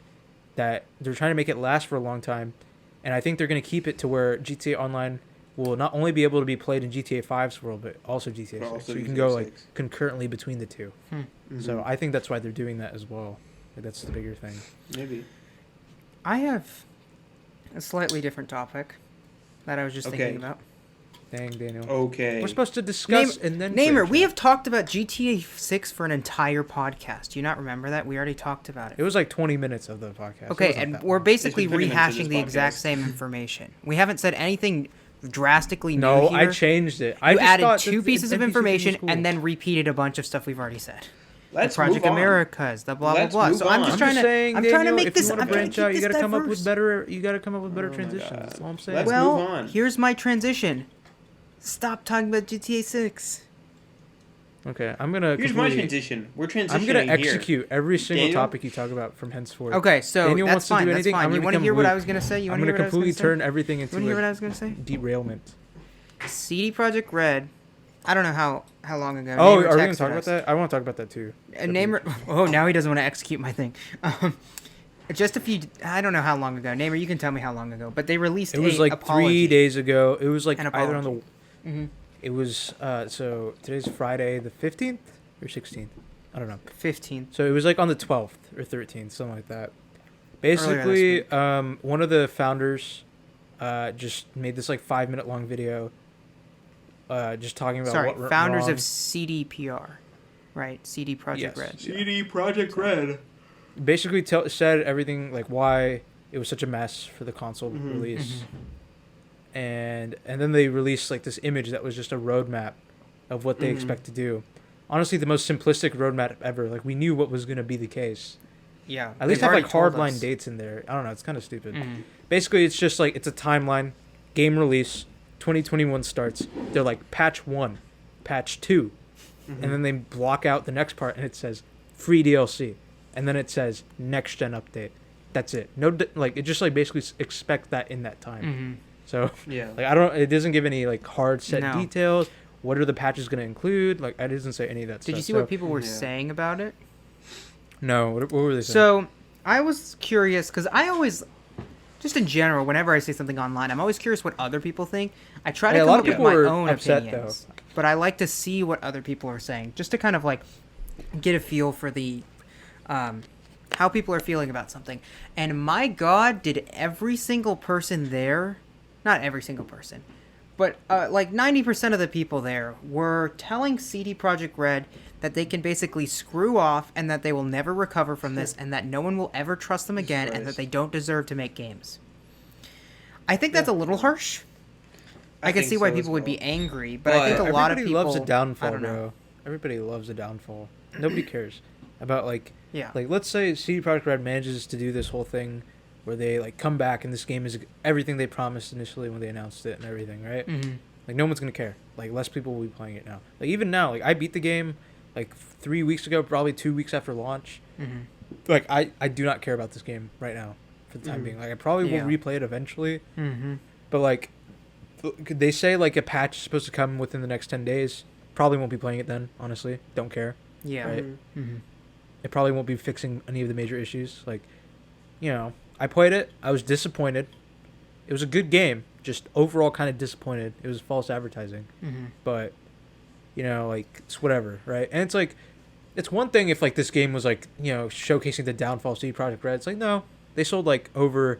that they're trying to make it last for a long time, and I think they're going to keep it to where GTA Online will not only be able to be played in GTA 5's world, but also GTA 6. But also So you can GTA go like 6. concurrently between the two. Mhm. So I think that's why they're doing that as well. Like, that's the bigger thing. Maybe. I have a slightly different topic that I was just Okay. thinking about. Dang, Daniel. Okay. We're supposed to discuss and then Naimur, branch we out. have talked about GTA 6 for an entire podcast. Do you not remember that? We already talked about It it. was like 20 minutes of the podcast. It Okay, wasn't and that we're long. basically It's been 30 minutes of rehashing this the exact podcast. same information. We haven't said anything drastically new No, here. I changed it. I You just added thought two that the pieces of NPC was information cool. and then repeated a bunch of stuff we've already said. Let's the Project move on. Americas, the blah Let's blah blah. move So I'm on. just I'm trying just to saying, I'm trying to Daniel, make if this you want I'm to trying to branch keep out, you this got to come up with diverse. better. You got to come up with better Oh my transitions. God. That's all I'm saying. Let's Well, move on. here's my transition. Stop talking about GTA 6. Okay, I'm gonna. Here's my completely- transition. We're transitioning I'm gonna here. execute every single Daniel? topic you talk about from henceforth. Okay, so Daniel that's wants to fine. do That's anything, fine. I'm You gonna want to become hear what I Luke. was gonna say? You want I'm to gonna hear what I was completely gonna say? turn everything You into want to hear what I a was gonna say? derailment. CD Projekt Red. I don't know how long ago. Oh, Naimur are we gonna texted talk about us. that? I want to talk about that too. Naimur. Oh, now he doesn't want to execute my thing. Just a few. I don't know how long ago. Naimur, you can tell me how long ago. But they released. It was a like apology. 3 days ago. It was like An either on the. apology. Mm-hmm. It was so today's Friday the 15th or 16th. I don't know. 15. So it was like on the 12th or 13th, something like that. Earlier this Basically, week. one of the founders just made this like 5-minute long video just talking about Sorry, what went founders wrong. of CDPR, right? CD Projekt Yes. Red. CD Projekt Red. Basically said everything like why it was such a mess for the console Mhm. release. And then they released like this image that was just a roadmap of what they Mhm. expect to do. Honestly, the most simplistic roadmap ever. Like we knew what was going to be the case. Yeah. At least they've have like already told hardline us. dates in there. I don't know. It's kind of stupid. Mhm. Basically, it's just like it's a timeline. Game release, 2021 starts. They're like patch 1, patch 2, Mm-hmm. and then they block out the next part and it says free DLC, and then it says next gen update. That's it. No, like it just like basically expect that in that time. Mhm. So Yeah. like I don't. It doesn't give any like hard set No. details. What are the patches going to include? Like it doesn't say any of that stuff. Did you see So- what people were Yeah. saying about it? No. What were they saying? So I was curious because I always, just in general, whenever I see something online, I'm always curious what other people think. I try to Yeah, a come lot up of with people my were own upset, opinions, but I like to see what other people are saying, just to kind of like get a feel for the how people are feeling about something. And my God, did every single person there, not every single person, but like 90% of the people there were telling CD Projekt Red that they can basically screw off and that they will never recover from this and that no one will ever trust them again and that Christ. they don't deserve to make games. I think that's a little harsh. I can think see why so people as would be well. angry, but I think a But lot of Everybody people loves a I downfall, don't know. bro. Everybody loves a downfall. Nobody cares about like Yeah. like let's say CD Projekt Red manages to do this whole thing where they like come back and this game is everything they promised initially when they announced it and everything, right? Mm-hmm. Like no one's gonna care. Like less people will be playing it now. Like even now, like I beat the game like 3 weeks ago, probably 2 weeks after launch. Mm-hmm. Like I do not care about this game right now for the time Mhm. being. Like I probably Yeah. will replay it eventually, Mm-hmm. but like they say like a patch is supposed to come within the next 10 days. Probably won't be playing it then, honestly. Don't care. Yeah. Right. Mm-hmm. It probably won't be fixing any of the major issues. Like, you know, I played it. I was disappointed. It was a good game. Just overall kind of disappointed. It was false advertising. Mm-hmm. But, you know, like, it's whatever, right? And it's like, it's one thing if, like, this game was, like, you know, showcasing the downfall of CD Projekt Red. It's like, no. They sold, like, over,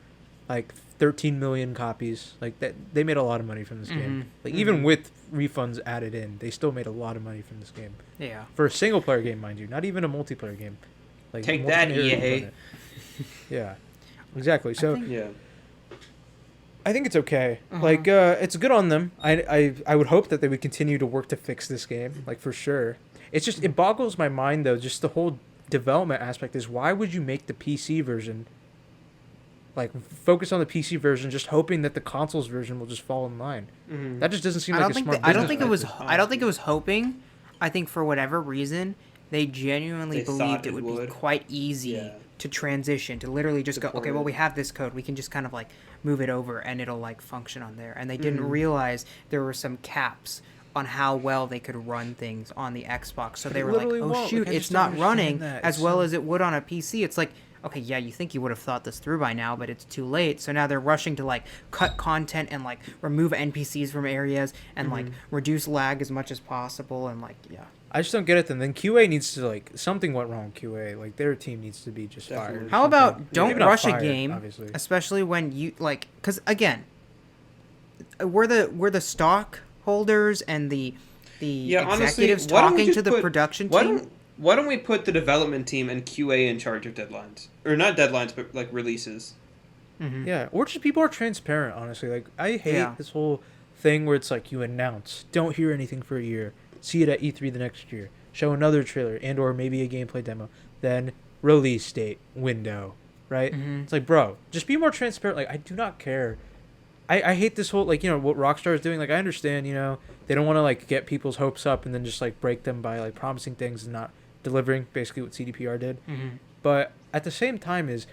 like, 13 million copies. Like, that they made a lot of money from this Mhm. game. Like, even Mhm. with refunds added in, they still made a lot of money from this game. Yeah. For a single player game, mind you, not even a multiplayer game. Like Take that, multiplayer EA. component. Yeah, exactly. So think- Yeah. I think it's okay. Uh-huh. Like it's good on them. I would hope that they would continue to work to fix this game, like for sure. It's just it boggles my mind though. Just the whole development aspect is why would you make the PC version? Like focus on the PC version, just hoping that the consoles version will just fall in line. Mm-hmm. That just doesn't seem I like don't a think smart. I don't business think it was practice. I don't think it was hoping. I think for whatever reason they genuinely They thought believed it it would be would. quite easy Yeah. to transition to literally just go Support okay, well it. we have this code, we can just kind of like move it over and it'll like function on there. And they didn't Mhm. realize there were some caps on how well they could run things on the Xbox. So But they it were like, literally "Oh won't. shoot, Like, I it's just don't not running understand that. as It's well so- as it would on a PC." It's like, okay, yeah, you think you would have thought this through by now, but it's too late. So now they're rushing to like cut content and like remove NPCs from areas and like reduce lag as much as possible and like yeah. I just don't get it. Then QA needs to like something went wrong. QA like their team needs to be just Definitely. fired. How about don't Maybe not rush fired, a game, obviously. especially when you like, because again, we're the stockholders and the executives honestly, why don't we talking just to the put- production Why team. why don't we put the development team and QA in charge of deadlines, or not deadlines, but like releases? Yeah, or just people are transparent. Honestly, like I hate Yeah. this whole thing where it's like you announce, don't hear anything for a year, see it at E3 the next year, show another trailer and or maybe a gameplay demo, then release date window, right? It's like, bro, just be more transparent. Like I do not care. I hate this whole like what Rockstar is doing. Like I understand they don't want to like get people's hopes up and then just like break them by like promising things and not delivering. Basically, what CDPR did. But at the same time is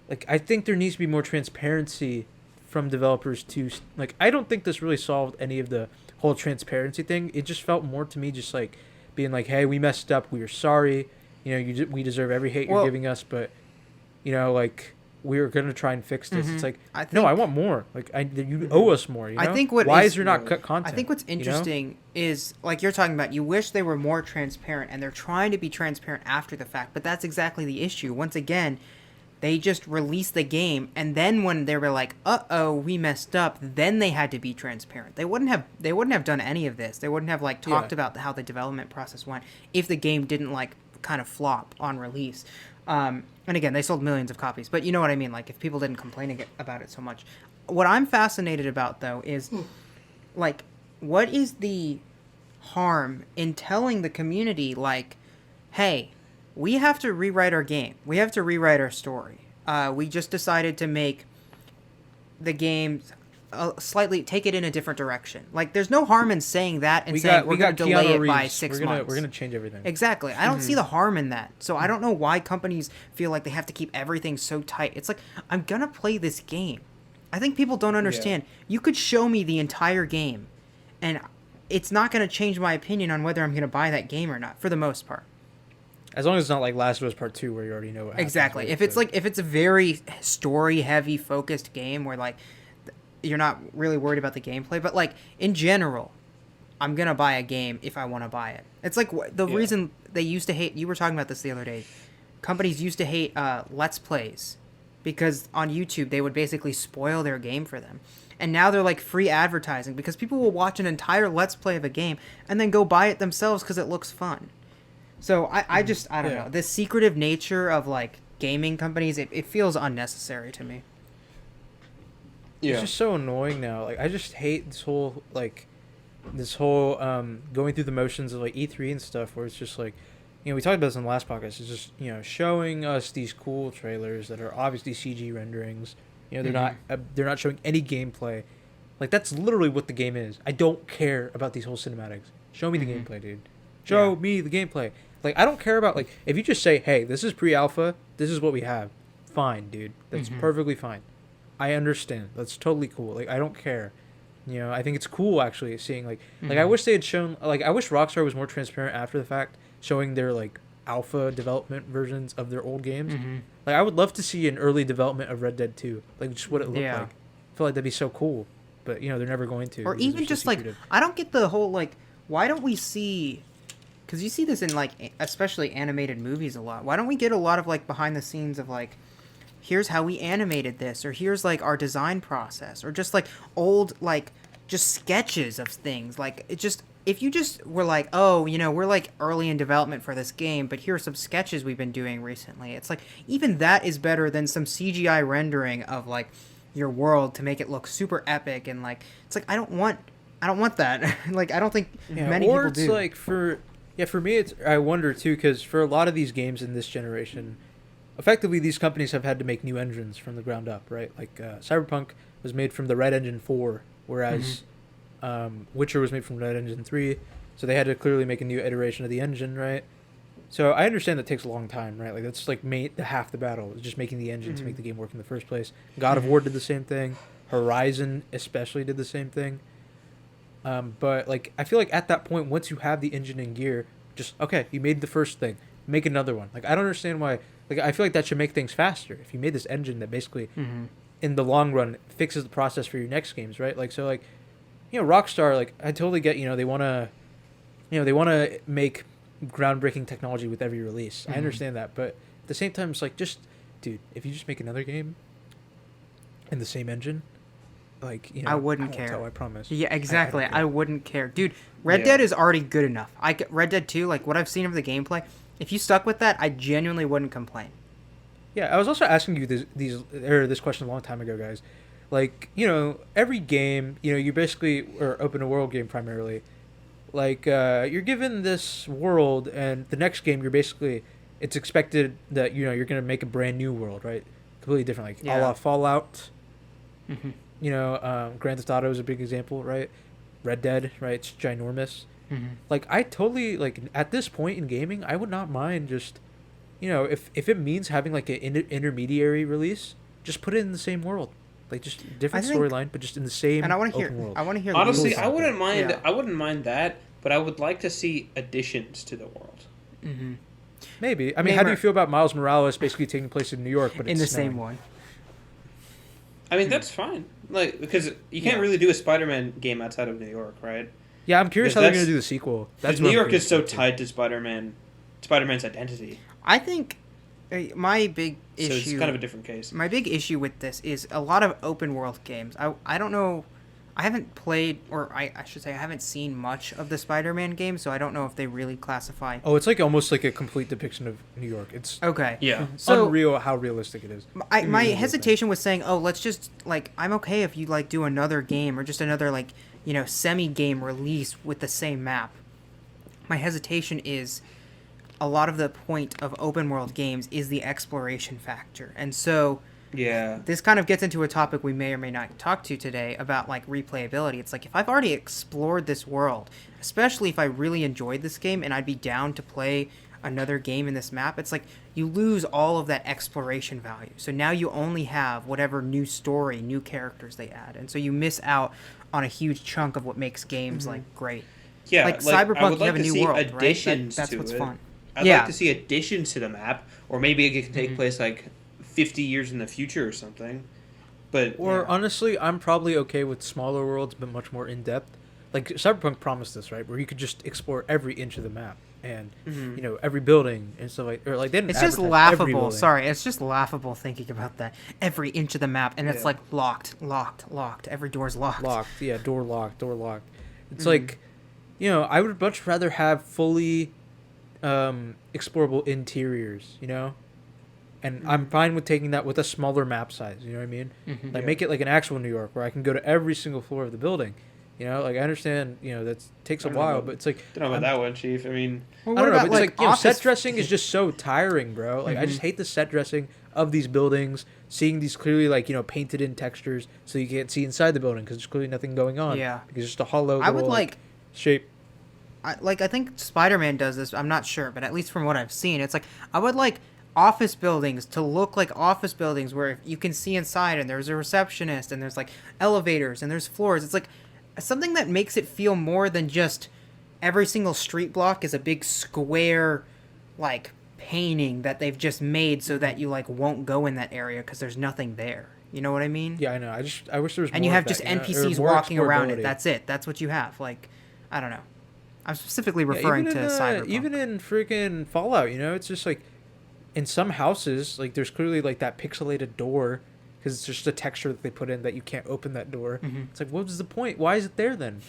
like I think there needs to be more transparency from developers to like I don't think this really solved any of the whole transparency thing. It just felt more to me just like being like, hey, we messed up, we are sorry, we deserve every hate you're giving us, but like we're gonna try and fix this. It's like no, I want more. Like you owe us more. I think why is there not cut content? I think what's interesting is like you're talking about. You wish they were more transparent, and they're trying to be transparent after the fact. But that's exactly the issue. Once again, they just released the game, and then when they were like, "Uh-oh, we messed up," then they had to be transparent. They wouldn't have done any of this. They wouldn't have like talked about how the development process went if the game didn't like kind of flop on release. And again, they sold millions of copies, but you know what I mean? Like, if people didn't complain about it so much. What I'm fascinated about, though, is, like, what is the harm in telling the community, like, hey, we have to rewrite our game. We have to rewrite our story. We just decided to make the game slightly take it in a different direction. Like, there's no harm in saying that and saying we're going to delay it by 6 months. We're going to change everything. Exactly. I don't see the harm in that. So I don't know why companies feel like they have to keep everything so tight. It's like, I'm going to play this game. I think people don't understand. You could show me the entire game, and it's not going to change my opinion on whether I'm going to buy that game or not, for the most part. As long as it's not like Last of Us Part 2 where you already know what happens. Exactly. If it's a very story-heavy focused game where, like, you're not really worried about the gameplay, but like in general, I'm gonna buy a game if I want to buy it. It's like the reason they used to hate. You were talking about this the other day. Companies used to hate Let's Plays because on YouTube they would basically spoil their game for them, and now they're like free advertising because people will watch an entire Let's Play of a game and then go buy it themselves because it looks fun. So I don't know, this secretive nature of like gaming companies, it feels unnecessary to me. Yeah. It's just so annoying now. Like I just hate this whole going through the motions of like E3 and stuff where it's just like, we talked about this in the last podcast. It's just, showing us these cool trailers that are obviously CG renderings. They're not showing any gameplay. Like that's literally what the game is. I don't care about these whole cinematics. Show me the gameplay, dude. Show me the gameplay. Like I don't care about like if you just say, "Hey, this is pre-alpha. This is what we have." Fine, dude. That's perfectly fine. I understand. That's totally cool. Like I don't care. I think it's cool actually seeing like I wish they had shown I wish Rockstar was more transparent after the fact, showing their like alpha development versions of their old games. Like I would love to see an early development of Red Dead 2, like just what it looked like. I feel like that'd be so cool, but they're never going to. Or even just like I don't get the whole like why don't we see, because you see this in like especially animated movies a lot. Why don't we get a lot of like behind the scenes of like, here's how we animated this, or here's like our design process, or just like old like just sketches of things. Like it just, if you just were like, oh, we're like early in development for this game, but here are some sketches we've been doing recently. It's like even that is better than some CGI rendering of like your world to make it look super epic and like it's like I don't want that. Like I don't think many people do. Or it's like for me it's I wonder too, because for a lot of these games in this generation, effectively, these companies have had to make new engines from the ground up, right? Like Cyberpunk was made from the Red Engine 4, whereas Witcher was made from Red Engine 3. So they had to clearly make a new iteration of the engine, right? So I understand that takes a long time, right? Like that's like half the battle is just making the engine to make the game work in the first place. God of War did the same thing. Horizon especially did the same thing. But like I feel like at that point, once you have the engine in gear, just okay, you made the first thing, make another one. Like I don't understand why. Like I feel like that should make things faster. If you made this engine that basically, Mm-hmm. in the long run, fixes the process for your next games, right? Like so, like, Rockstar, like I totally get, they want to, they want to make groundbreaking technology with every release. I understand that, but at the same time, it's like just, dude, if you just make another game in the same engine, like I wouldn't won't care. tell, I promise. Yeah, exactly. don't I care. wouldn't care, dude. Red Dead is already good enough. Red Dead 2, like what I've seen of the gameplay, if you stuck with that, I genuinely wouldn't complain. Yeah, I was also asking you this question a long time ago, guys. Like, every game, you basically, or open world game primarily, like, you're given this world, and the next game, it's expected that, you're going to make a brand new world, right? Completely different, like, a la Fallout. Mm-hmm. Grand Theft Auto is a big example, right? Red Dead, right? It's ginormous. Mm-hmm. Like, I totally, like, at this point in gaming, I would not mind just, if it means having, like, an intermediary release, just put it in the same world. Like, just different storyline, but just in the same and I want to open world. hear. Honestly, I wouldn't mind. Yeah. I wouldn't mind that, but I would like to see additions to the world. Mm-hmm. Maybe. I mean, how do you feel about Miles Morales basically taking place in New York, but in the it's same snowing? one? I mean, that's fine. Like, because you can't really do a Spider-Man game outside of New York, right? Yeah, I'm curious Because how they're going to do the sequel. Because New York is so tied to Spider-Man's identity. I think my big issue. So it's kind of a different case. My big issue with this is a lot of open world games. I don't know. I haven't played, or I should say, I haven't seen much of the Spider-Man games, so I don't know if they really classify. Oh, it's like almost like a complete depiction of New York. It's Okay. Yeah. So unreal how realistic it is. my hesitation was saying, oh, let's just, like, I'm okay if you, like, do another game or just another, like, semi-game release with the same map. My hesitation is a lot of the point of open world games is the exploration factor. And so Yeah. this kind of gets into a topic we may or may not talk to today about, like, replayability. It's like, if I've already explored this world, especially if I really enjoyed this game and I'd be down to play another game in this map, it's like you lose all of that exploration value. So now you only have whatever new story, new characters they add. And so you miss out on a huge chunk of what makes games, like, great. Yeah. Like Cyberpunk, you have a new world, right? Additions That's to what's it. fun. I'd Yeah. like to see additions to the map, or maybe it can take place like 50 years in the future or something. But Or honestly, I'm probably okay with smaller worlds, but much more in depth. Like Cyberpunk promised this, right? Where you could just explore every inch of the map and every building and stuff like. Or like they didn't It's just advertise every laughable. building. Sorry, it's just laughable thinking about that. Every inch of the map, and it's Yeah. like locked. Every door's locked. Locked, yeah, door locked. It's like, I would much rather have fully explorable interiors, and I'm fine with taking that with a smaller map size. You know what I mean? Like make it like an actual New York where I can go to every single floor of the building. Like I understand, that takes a while, but it's like don't know about that one, Chief. I mean, Well, I what don't know, about, but it's like set office- dressing is just so tiring, bro. Like I just hate the set dressing of these buildings, seeing these clearly like painted in textures, so you can't see inside the building because there's clearly nothing going on. Yeah. because it's just a hollow. I would little, like. shape. I think Spider-Man does this. I'm not sure, but at least from what I've seen, it's like I would like office buildings to look like office buildings where you can see inside and there's a receptionist and there's like elevators and there's floors. It's like something that makes it feel more than just every single street block is a big square like painting that they've just made so that you like won't go in that area because there's nothing there. You know what I mean? Yeah, I know. I wish there was. And more you of have that, just or NPCs more walking around it. explorability. That's it. That's what you have. Like, I don't know. I'm specifically Yeah, referring even to in, Cyberpunk. Even in freaking Fallout, it's just like in some houses, like there's clearly like that pixelated door because it's just a texture that they put in that you can't open that door. It's like, what was the point? Why is it there then?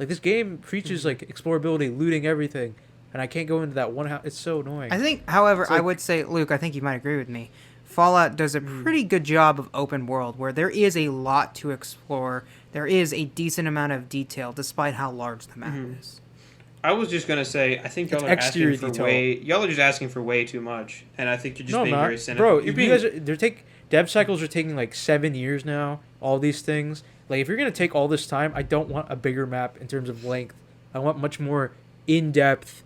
Like this game preaches like explorability, looting everything, and I can't go into that one house. It's so annoying. I think, however, It's like- I would say, Luke, I think you might agree with me. Fallout does a pretty good job of open world where there is a lot to explore. There is a decent amount of detail despite how large the map is. I was just gonna say, I think y'all It's are asking exterior for detail. y'all are just asking for way too much, and I think you're just no, being I'm not. very cynical. Bro, You're you being, guys dev cycles are taking like 7 years now. All these things, like if you're gonna take all this time, I don't want a bigger map in terms of length. I want much more in depth,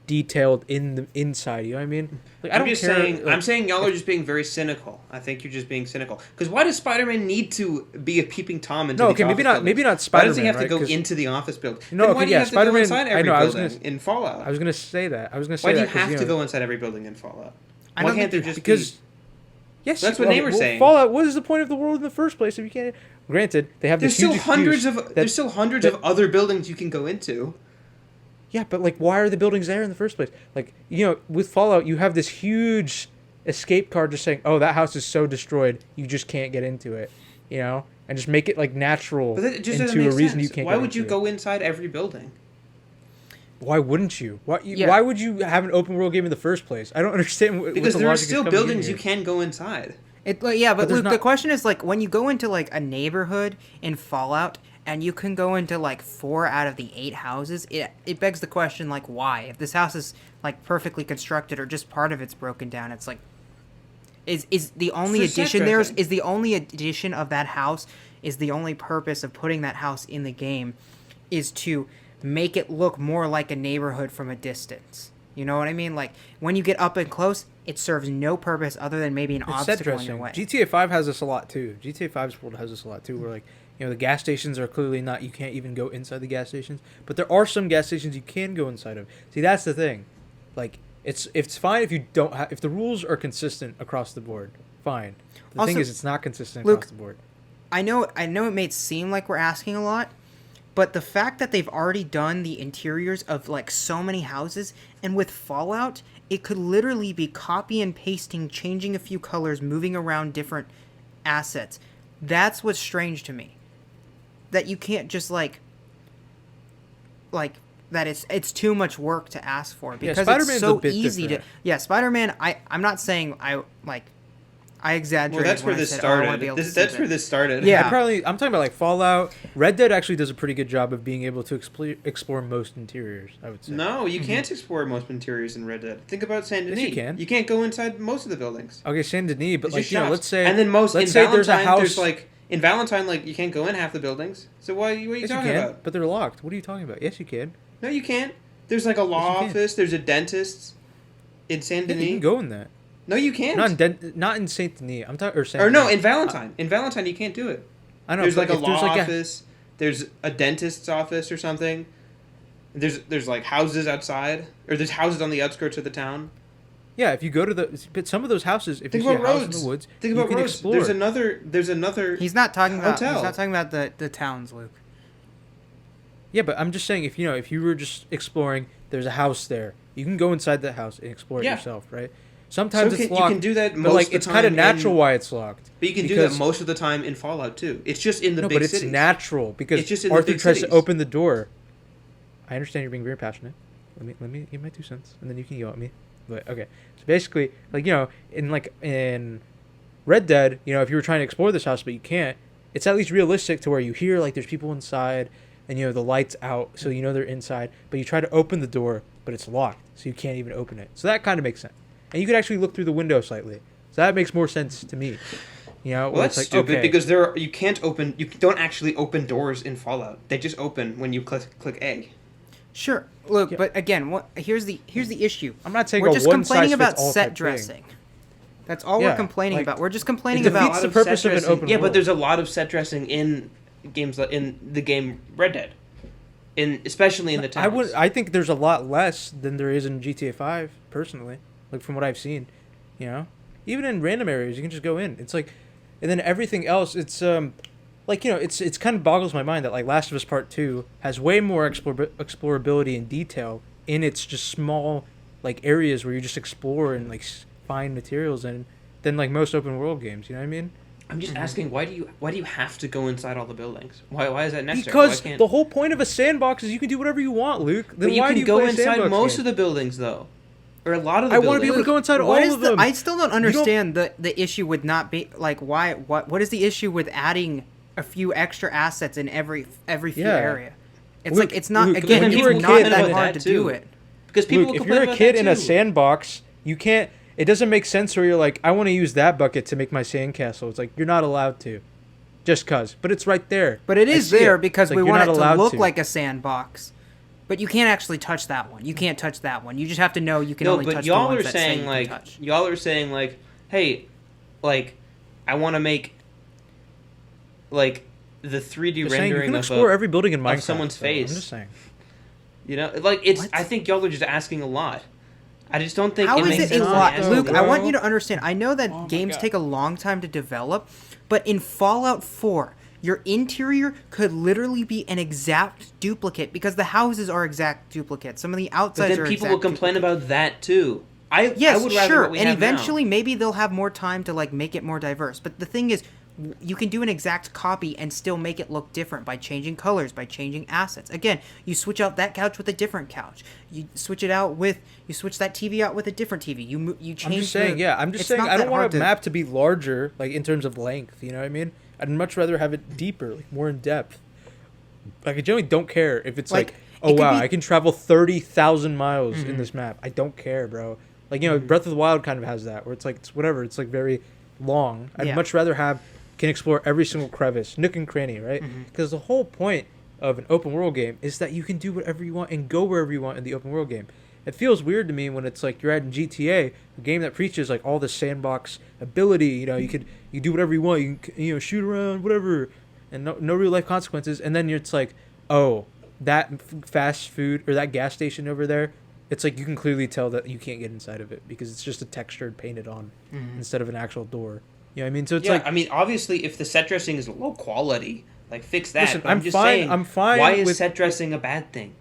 detailed in the inside. You know what I mean? Like I I'm don't just care. saying. Like, I'm saying y'all are just being very cynical. I think you're just being cynical. Because why does Spider-Man need to be a peeping tom into No, these okay, maybe office not. buildings? Maybe not Why Spider-Man. does he have to right? go 'Cause- into the office building? No, Then okay, why do you yeah, have to go Spider-Man- inside I every know, I was building gonna- in Fallout? I was gonna say that. I was gonna say Why do that you have 'cause, to go inside every building in Fallout? I Why don't can't there think just because be? yes, That's what Naimer's saying. Fallout. What is the point of the world in the first place if you can't? Granted, they have There's this still huge hundreds excuse of there's still hundreds of other buildings you can go into. Yeah, but like, why are the buildings there in the first place? Like, with Fallout, you have this huge escape card just saying, "Oh, that house is so destroyed, you just can't get into it," and just make it like natural But that just doesn't into make a reason sense. you can't. Why get would you into go it. inside every building? Why wouldn't you? Yeah. Why would you have an open world game in the first place? I don't understand. Because the there are logic is still coming buildings in you here. can go inside. Yeah, but there's Luke, the not- question is like when you go into like a neighborhood in Fallout and you can go into like 4 out of the 8 houses, it begs the question like why? If this house is like perfectly constructed or just part of it's broken down, it's like is the only For set addition there dressing. is the only addition of that house is the only purpose of putting that house in the game is to make it look more like a neighborhood from a distance. You know what I mean? Like when you get up and close, it serves no purpose other than maybe an It's set obstacle in your dressing. way. GTA 5 has this a lot too. GTA 5's world has this a lot too, where like the gas stations are clearly not. You can't even go inside the gas stations, but there are some gas stations you can go inside of. See, that's the thing. Like it's fine if you don't if the rules are consistent across the board. Fine. The thing Also, is, it's not consistent Luke, across the board. I know it may seem like we're asking a lot, but the fact that they've already done the interiors of like so many houses, and with Fallout, it could literally be copy and pasting, changing a few colors, moving around different assets. That's what's strange to me. That you can't just like that it's too much work to ask for because it's Spider-Man's so a bit easy different. to Spider-Man. I'm not saying I exaggerated. Well, that's where when I this said, "Oh, I wanna started. be able to see That's that." where this started. Yeah. I'm talking about like Fallout. Red Dead actually does a pretty good job of being able to explore most interiors, I would say. No, you can't explore most interiors in Red Dead. Think about Saint Yes, Denis. you can. You can't go inside most of the buildings. Okay, Saint Denis, but It's like just shops. let's say and then most let's in say Valentine, there's a house. there's like in Valentine, like you can't go in half the buildings. So what are you Yes, talking you can, about? but they're locked. What are you talking about? Yes, you can. No, you can't. There's like a law Yes, you can. office. There's a dentist in Saint Yeah, Denis. you can go in that. No, you can't. Not in Saint Denis. I'm talking Or no, in Valentine. In Valentine, you can't do it. I know. There's but like a if law there's like office. There's a dentist's office or something. There's like houses outside, or there's houses on the outskirts of the town. Yeah, if you go to but some of those houses, if Think you see a about house in roads. the woods, Think you about can roads. explore. There's another. He's not talking about. Hotel. He's not talking about the towns, Luke. Yeah, but I'm just saying, if you were just exploring, there's a house there. You can go inside that house and explore it Yeah. yourself, right? Sometimes So it's you locked. can do that but most like of the it's kind of time natural in- why it's locked. But you can do because- that most of the time in Fallout too. It's just in the No, big but it's cities. natural because It's just in the Arthur big tries to cities. open the door. I understand you're being very passionate. Let me give my 2 cents, and then you can yell at me. But okay, so basically, in Red Dead, if you were trying to explore this house but you can't, it's at least realistic to where you hear like there's people inside, and the lights out, so they're inside. But you try to open the door, but it's locked, so you can't even open it. So that kind of makes sense, and you could actually look through the window slightly. So that makes more sense to me. Well, where that's it's stupid okay. because you don't actually open doors in Fallout. They just open when you click A. Sure, Luke. Yeah. But again, here's the issue. I'm not saying We're a just complaining about one-size-fits-all set type thing. dressing. That's all Yeah, we're complaining like, about. We're just it complaining defeats about. the purpose of an open Yeah, but world. there's a lot of set dressing in games in the game Red Dead, especially in the towns. I think there's a lot less than there is in GTA 5 personally, like from what I've seen. Even in random areas you can just go in. It's like, and then everything else, it's it's kind of boggles my mind that like Last of Us Part 2 has way more explorability and detail in its just small like areas where you just explore and like find materials in than like most open world games. You know what I mean? I'm just asking, why do you have to go inside all the buildings? Why is that necessary? Because why can't... the whole point of a sandbox is you can do whatever you want, Luke. Then But you why can do you go play a inside sandbox most game? of the buildings though, or a lot of the I buildings. want to be able to go inside all What is of them. I still don't understand the issue with not be like what is the issue with adding a few extra assets in every few Yeah. area? It's Luke, like it's not Luke, again. when It's you were a not kid, that about hard that to do too. it. Because people Luke, if complain you're a about kid that in a too. sandbox, you can't. It doesn't make sense where you're like, I want to use that bucket to make my sandcastle. It's like you're not allowed to, just cause. But it's right there. But it I is see there it. because It's we like, you're want it not to allowed look like a sandbox. But you can't actually touch that one. You can't touch that one. You just have to know you can No, only but touch the y'all ones are that say saying you like can touch. y'all are saying like, hey, like, I want to make like the 3D Just saying, you rendering can of explore every building in Minecraft. someone's though. I'm face. just saying. like it's. What? I think y'all are just asking a lot. I just don't think How it is makes it sense a to lot? me as Luke, the I game. want you to understand. I know that Oh my games God. take a long time to develop, but in Fallout 4, your interior could literally be an exact duplicate because the houses are exact duplicates. Some of the But outsides then are people exact will complain duplicates. about that too. I Yes, would rather sure. what we And have now. eventually, maybe they'll have more time to like make it more diverse. But the thing is, you can do an exact copy and still make it look different by changing colors, by changing assets. Again, you switch out that couch with a different couch. You switch that TV out with a different TV. You change. I'm just saying, I'm just it's saying not I that don't want hard a map to be larger, like in terms of length. You know what I mean? I'd much rather have it deeper, like more in depth. Like I generally don't care if it's like, It oh could wow, be- I can travel 30,000 miles in this map. I don't care, bro. Like Breath of the Wild kind of has that, where it's like it's whatever. It's like very long. I'd Yeah. much rather can explore every single crevice, nook and cranny, right? Because the whole point of an open world game is that you can do whatever you want and go wherever you want in the open world game. It feels weird to me when it's like you're at GTA, a game that preaches like all this sandbox ability. You do whatever you want. You can, shoot around, whatever, and no real life consequences. And then it's like, oh, that fast food or that gas station over there. It's like you can clearly tell that you can't get inside of it because it's just a textured painted on instead of an actual door. You know what I mean? So it's like, I mean, obviously, if the set dressing is low quality, like fix that. Listen, but I'm just saying, I'm fine why is with- set dressing a bad thing?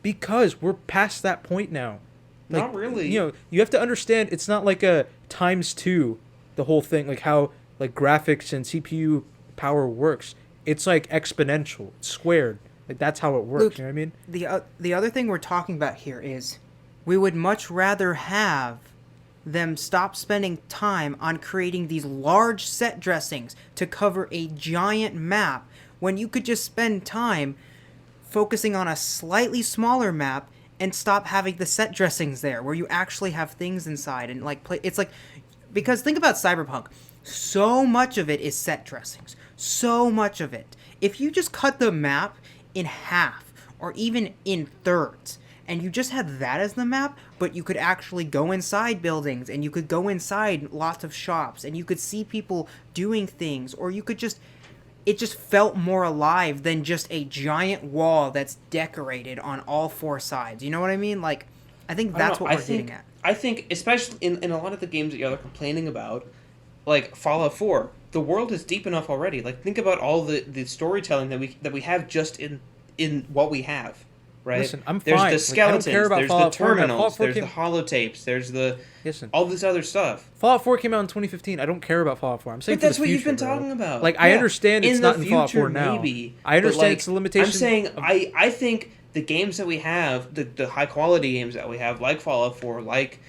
because we're past that point now. Like, Not really. You have to understand it's not like a ×2, the whole thing, like how like graphics and CPU power works. It's like exponential, it's squared. Like that's how it works. Luke, You know what I mean? The other thing we're talking about here is we would much rather have them stop spending time on creating these large set dressings to cover a giant map when you could just spend time focusing on a slightly smaller map and stop having the set dressings there where you actually have things inside and like play. It's like, because think about Cyberpunk, so much of it is set dressings, so much of it. If you just cut the map in half or even in thirds and you just had that as the map, but you could actually go inside buildings and you could go inside lots of shops and you could see people doing things, or you could just, it just felt more alive than just a giant wall that's decorated on all four sides. You know what I mean? Like, I think that's what we're getting at. I think, especially in a lot of the games that y'all are complaining about, like Fallout 4, the world is deep enough already. Like, think about all the storytelling that we have just in what we have, right? Listen, I'm there's fine. the Like, I skeletons, don't care about there's Fallout the 4, man. terminals, Fallout 4 there's the came- holotapes, there's the Listen, all this other stuff. Fallout 4 came out in 2015. I don't care about Fallout 4. I'm saying But that's for what the you've future, been bro. talking about. Like, I understand it's in not the in Fallout 4 future, now. maybe. I understand But, like, it's a limitation. I'm saying of- I think the games that we have, the high quality games that we have, like Fallout 4, like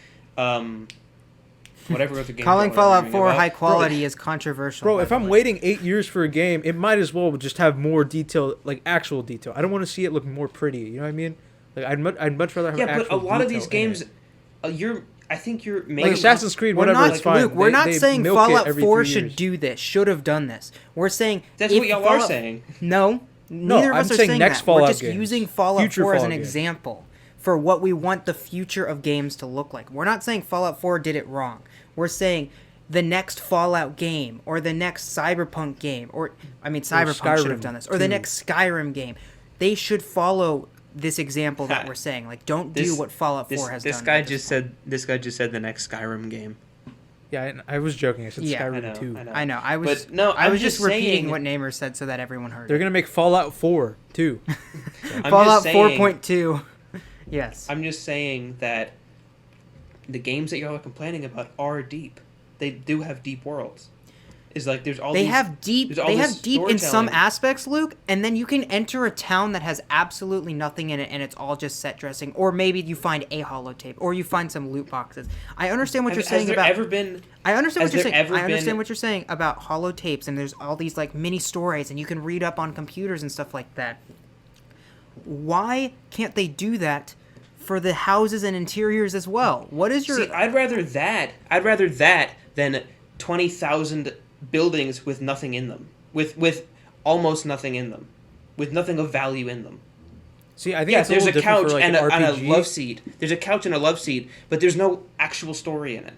whatever other game. Calling that we're Fallout arguing 4 about. high quality is controversial. Bro, by if the I'm way. waiting 8 years for a game, it might as well just have more detail, like actual detail. I don't want to see it look more pretty. You know what I mean? Like I'd much rather have Yeah, but a actual lot of detail these in games, it. I think you're Like making Assassin's Creed, We're whatever, not, it's fine. Luke, we're not They saying milk it Fallout every 4 3 should years. do this, should have done this. We're saying That's if what y'all Fallout- are saying. No, neither of I'm us are saying saying next that. We're Fallout just games. using Fallout Future 4 as an Fallout games. example for what we want the future of games to look like. We're not saying Fallout 4 did it wrong. We're saying the next Fallout game or the next Cyberpunk game, or I mean Cyberpunk should have Skyrim done this, or the 2. next Skyrim game. They should follow this example that we're saying. Like, don't do what Fallout 4 has this done. guy at just point. said. This guy just said the next Skyrim game. Yeah, I was joking. I said Yeah. Skyrim I know, 2. I know. I know. I was. But no, I I'm was just repeating saying- what Naimur said so that everyone heard. They're it. gonna make Fallout 4 too. I'm Fallout just saying- 4.2. Yes. I'm just saying that the games that y'all are complaining about are deep. They do have deep worlds. It's like there's all They these, have deep. there's all They this have deep in some storytelling. aspects, Luke, and then you can enter a town that has absolutely nothing in it, and it's all just set dressing. Or maybe you find a holotape, or you find some loot boxes. I understand what you're saying Has there about. ever been? I understand has what you're there saying. ever I understand been- what you're saying about holotapes, and there's all these like mini stories, and you can read up on computers and stuff like that. Why can't they do that for the houses and interiors as well? What is your? See, I'd rather that. I'd rather that than 20,000 buildings with nothing in them, with almost nothing in them, with nothing of value in them. See, I think Yeah, it's there's a little different couch for, like, and an a RPG. love seat. There's a couch and a love seat, but there's no actual story in it.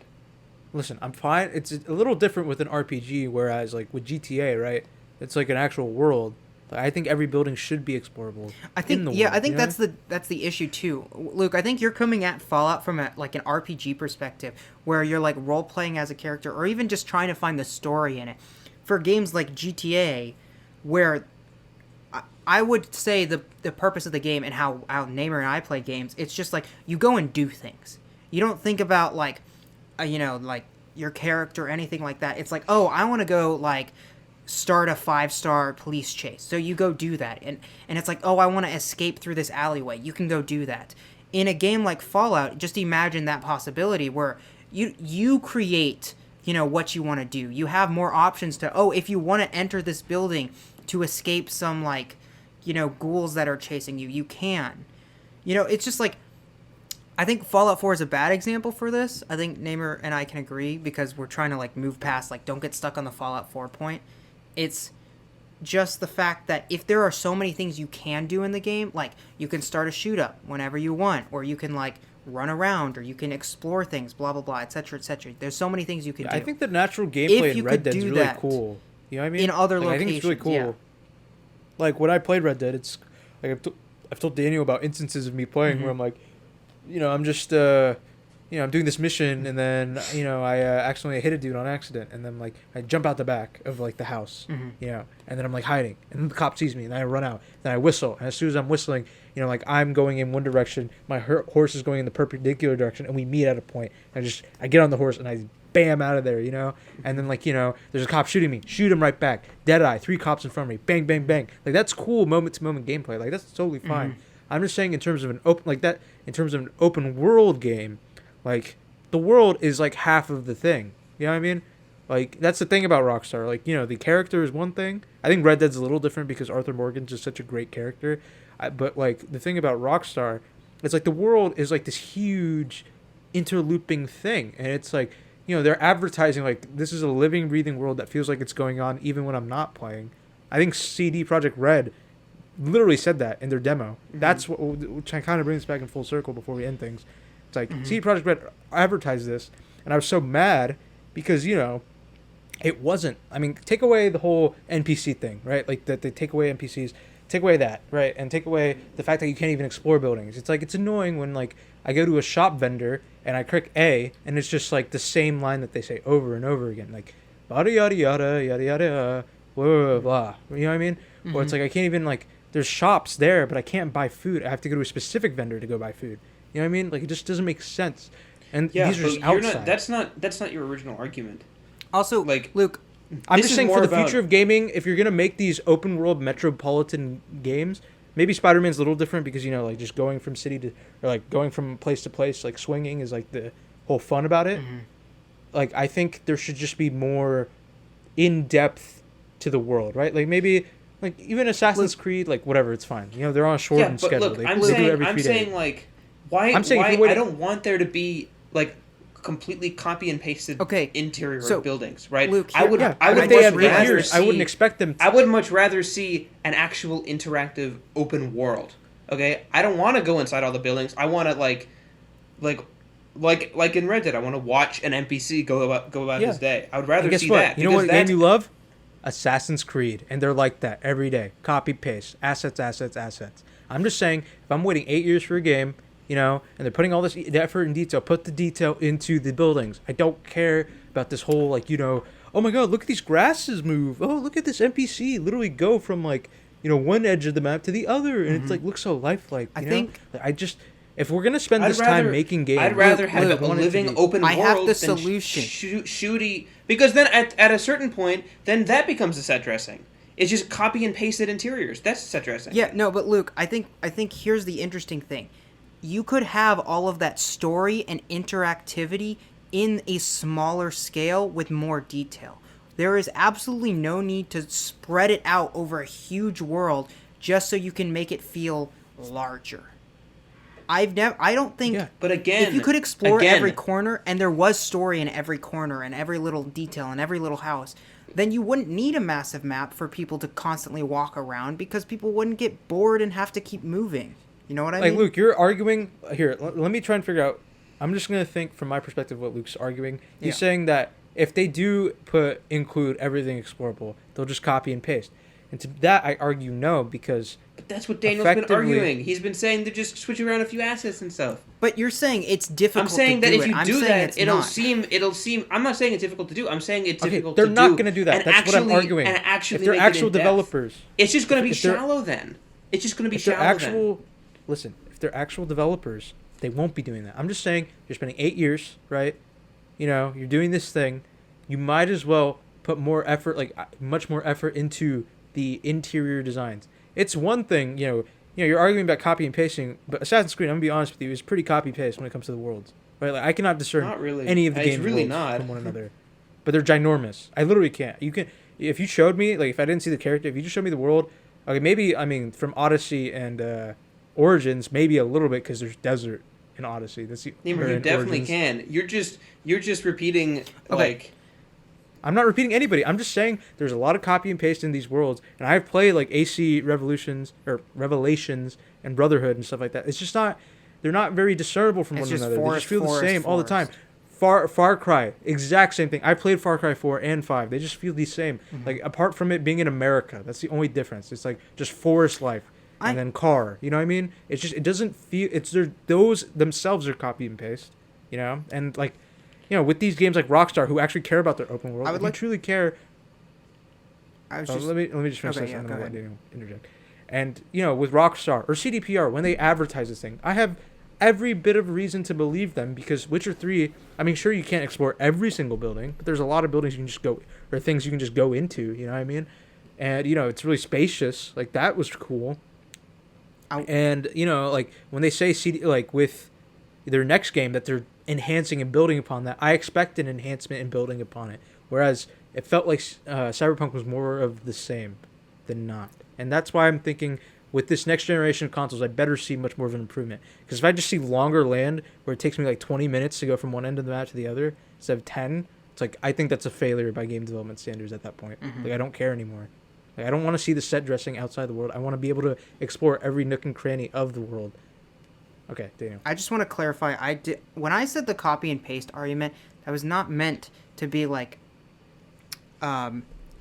Listen, I'm fine. It's a little different with an RPG, whereas like with GTA, right? It's like an actual world. Like, I think every building should be explorable. I think in the yeah, world, I think you know? that's the issue too, Luke. I think you're coming at Fallout from like an RPG perspective, where you're like role playing as a character, or even just trying to find the story in it. For games like GTA, where I would say the purpose of the game and how Namer and I play games, it's just like you go and do things. You don't think about like, like your character or anything like that. It's like, oh, I want to go like start a 5-star police chase. So you go do that. And it's like, oh, I want to escape through this alleyway. You can go do that. In a game like Fallout, just imagine that possibility where you create, what you want to do. You have more options to, if you want to enter this building to escape some like, ghouls that are chasing you, you can. It's just like, I think Fallout 4 is a bad example for this. I think Namer and I can agree because we're trying to like move past, like, don't get stuck on the Fallout 4 point. It's just the fact that if there are so many things you can do in the game, like you can start a shoot up whenever you want, or you can like run around, or you can explore things, blah blah blah, etc. etc. There's so many things you can do. I think the natural gameplay in Red Dead is really cool. You know what I mean? In other locations, I think it's really cool. Yeah. Like when I played Red Dead, it's like I've told Daniel about instances of me playing where I'm like, I'm just I'm doing this mission, and then I accidentally hit a dude on accident, and then like I jump out the back of like the house, and then I'm like hiding, and then the cop sees me, and then I run out, then I whistle, and as soon as I'm whistling, like I'm going in one direction, my horse is going in the perpendicular direction, and we meet at a point. I get on the horse and I bam out of there, and then like there's a cop shooting me, shoot him right back, dead eye, 3 cops in front of me, bang bang bang, like that's cool moment to moment gameplay, like that's totally fine. I'm just saying in terms of an open world game. Like, the world is, like, half of the thing. You know what I mean? Like, that's the thing about Rockstar. Like, the character is one thing. I think Red Dead's a little different because Arthur Morgan's just such a great character. But, like, the thing about Rockstar, it's like the world is, like, this huge interlooping thing. And it's like, they're advertising, like, this is a living, breathing world that feels like it's going on even when I'm not playing. I think CD Projekt Red literally said that in their demo. That's what, which kind of brings us back in full circle before we end things. It's like, CD Projekt Red advertised this, and I was so mad because, it wasn't. I mean, take away the whole NPC thing, right? Like, that they take away NPCs, take away that, right? And take away the fact that you can't even explore buildings. It's like, it's annoying when, like, I go to a shop vendor, and I click A, and it's just, like, the same line that they say over and over again. Like, yada, yada, yada, yada, yada, blah, blah, blah. You know what I mean? Or it's like, I can't even, like, there's shops there, but I can't buy food. I have to go to a specific vendor to go buy food. You know what I mean? Like, it just doesn't make sense. And these are just outside. That's not your original argument. Also, like, Luke, I'm just saying for the future of gaming, if you're going to make these open world metropolitan games, maybe Spider-Man's a little different because, like, just going from city to, or, like, going from place to place, like, swinging is, like, the whole fun about it. Like, I think there should just be more in-depth to the world, right? Like, maybe, like, even Assassin's Creed, like, whatever, it's fine. They're on a shortened schedule. Look, I'm saying, like, Why I don't want there to be like completely copy and pasted interior of buildings, right? Luke, I would I wouldn't expect them to. I would much rather see an actual interactive open world. Okay? I don't want to go inside all the buildings. I want to like in Red Dead, I want to watch an NPC go about his day. I would rather see that. You know what game you love? Assassin's Creed, and they're like that every day. Copy paste, assets. I'm just saying, if I'm waiting 8 years for a game, and they're putting all this effort and detail, put the detail into the buildings. I don't care about this whole, like, oh my god, look at these grasses move. Oh, look at this NPC literally go from, like, one edge of the map to the other, and it's, like, looks so lifelike. I think, if we're going to spend this time making games... I'd rather have a living open world have the solution. Shooty... Because then, at a certain point, then that becomes a set dressing. It's just copy and pasted interiors. That's set dressing. Yeah, no, but Luke, I think here's the interesting thing. You could have all of that story and interactivity in a smaller scale with more detail. There is absolutely no need to spread it out over a huge world just so you can make it feel larger. I don't think... Yeah, but again... If you could explore every corner, and there was story in every corner, and every little detail, and every little house, then you wouldn't need a massive map for people to constantly walk around, because people wouldn't get bored and have to keep moving. You know what I mean? Like, Luke, you're arguing... Here, let me try and figure out... I'm just going to think from my perspective what Luke's arguing. He's saying that if they do include everything explorable, they'll just copy and paste. And to that, I argue no, because But that's what Daniel's been effectively- arguing. He's been saying to just switch around a few assets and stuff. But you're saying it's difficult. I'm saying to that do if you I'm do saying that, it's it'll not. seem. I'm not saying it's difficult to do. I'm saying it's okay, difficult they're to do. not going to do that. and That's what I'm actually- arguing. And actually if they're make it actual in depth. developers, It's just going to be if they're- shallow then. It's just going to be if they're shallow actual, listen, if they're actual developers, they won't be doing that. I'm just saying you're spending 8 years, right? You know, you're doing this thing. You might as well put more effort, like much more effort into the interior designs. It's one thing, you're arguing about copy and pasting, but Assassin's Creed, I'm gonna be honest with you, is pretty copy paste when it comes to the worlds, right? Like I cannot discern Not really. any of the It's game's really worlds not. from one another, but they're ginormous. I literally can't. You can, if you showed me, like if I didn't see the character, if you just showed me the world, okay, maybe from Odyssey and Origins, maybe a little bit because there's desert in Odyssey. That's the Naimur, or you in definitely Origins. can. You're just repeating like. I'm not repeating anybody. I'm just saying there's a lot of copy and paste in these worlds, and I've played like AC Revelations and Brotherhood and stuff like that. It's just not. They're not very discernible from It's one just another. They forest, just feel forest, the same all the time. forest. Far Cry, exact same thing. I played Far Cry 4 and 5. They just feel the same. Mm-hmm. Like apart from it being in America, that's the only difference. It's like just forest life and then car. You know what I mean? It's just it doesn't feel. Those themselves are copy and paste. And like. With these games like Rockstar, who actually care about their open world, I would if like- you truly care. I was Oh, just, let me just finish Okay, this, yeah, and go then I'll let ahead. Daniel interject. And with Rockstar or CDPR, when they advertise this thing, I have every bit of reason to believe them because Witcher 3. I mean, sure you can't explore every single building, but there's a lot of buildings you can just go or things you can just go into. You know what I mean? And it's really spacious. Like that was cool. And like when they say like with their next game that they're enhancing and building upon that, I expect an enhancement and building upon it. Whereas it felt like Cyberpunk was more of the same than not. And that's why I'm thinking with this next generation of consoles, I better see much more of an improvement. Because if I just see longer land where it takes me like 20 minutes to go from one end of the map to the other instead of 10, it's like I think that's a failure by game development standards at that point. Mhm. Like I don't care anymore. Like I don't want to see the set dressing outside the world. I want to be able to explore every nook and cranny of the world. Okay, Daniel. I just want to clarify. When I said the copy and paste argument, that was not meant to be like, I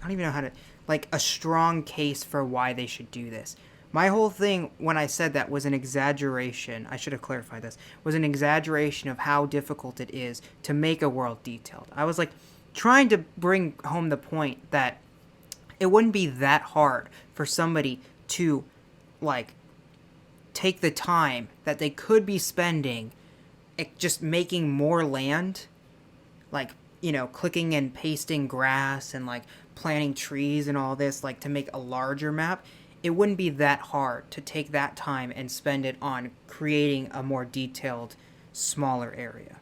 don't even know how to, like a strong case for why they should do this. My whole thing when I said that was an exaggeration. I should have clarified this. Was an exaggeration of how difficult it is to make a world detailed. I was like trying to bring home the point that it wouldn't be that hard for somebody to like take the time that they could be spending just making more land, like clicking and pasting grass and like planting trees and all this, like to make a larger map. It wouldn't be that hard to take that time and spend it on creating a more detailed, smaller area,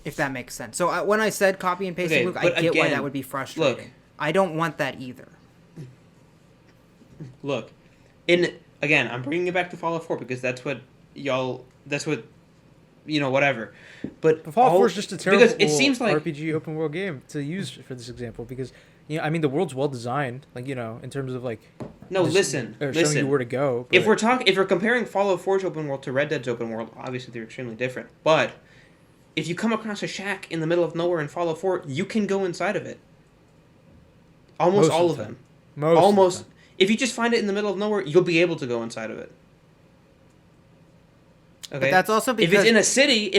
if that makes sense. So when I said copy and paste, Okay, Luke, I but get why again, that would be frustrating. look. I don't want that either. Look, I'm bringing it back to Fallout 4 because that's what whatever. But Fallout 4 is just a terrible because it seems like RPG open world game to use for this example because the world's well designed, like in terms of like listen, showing you where to go. If but- we're comparing Fallout 4's open world to Red Dead's open world, obviously they're extremely different. But if you come across a shack in the middle of nowhere in Fallout 4, you can go inside of it. Almost Most all of of the them. Most of the Almost. time. If you just find it in the middle of nowhere, you'll be able to go inside of it. Okay. But that's also because if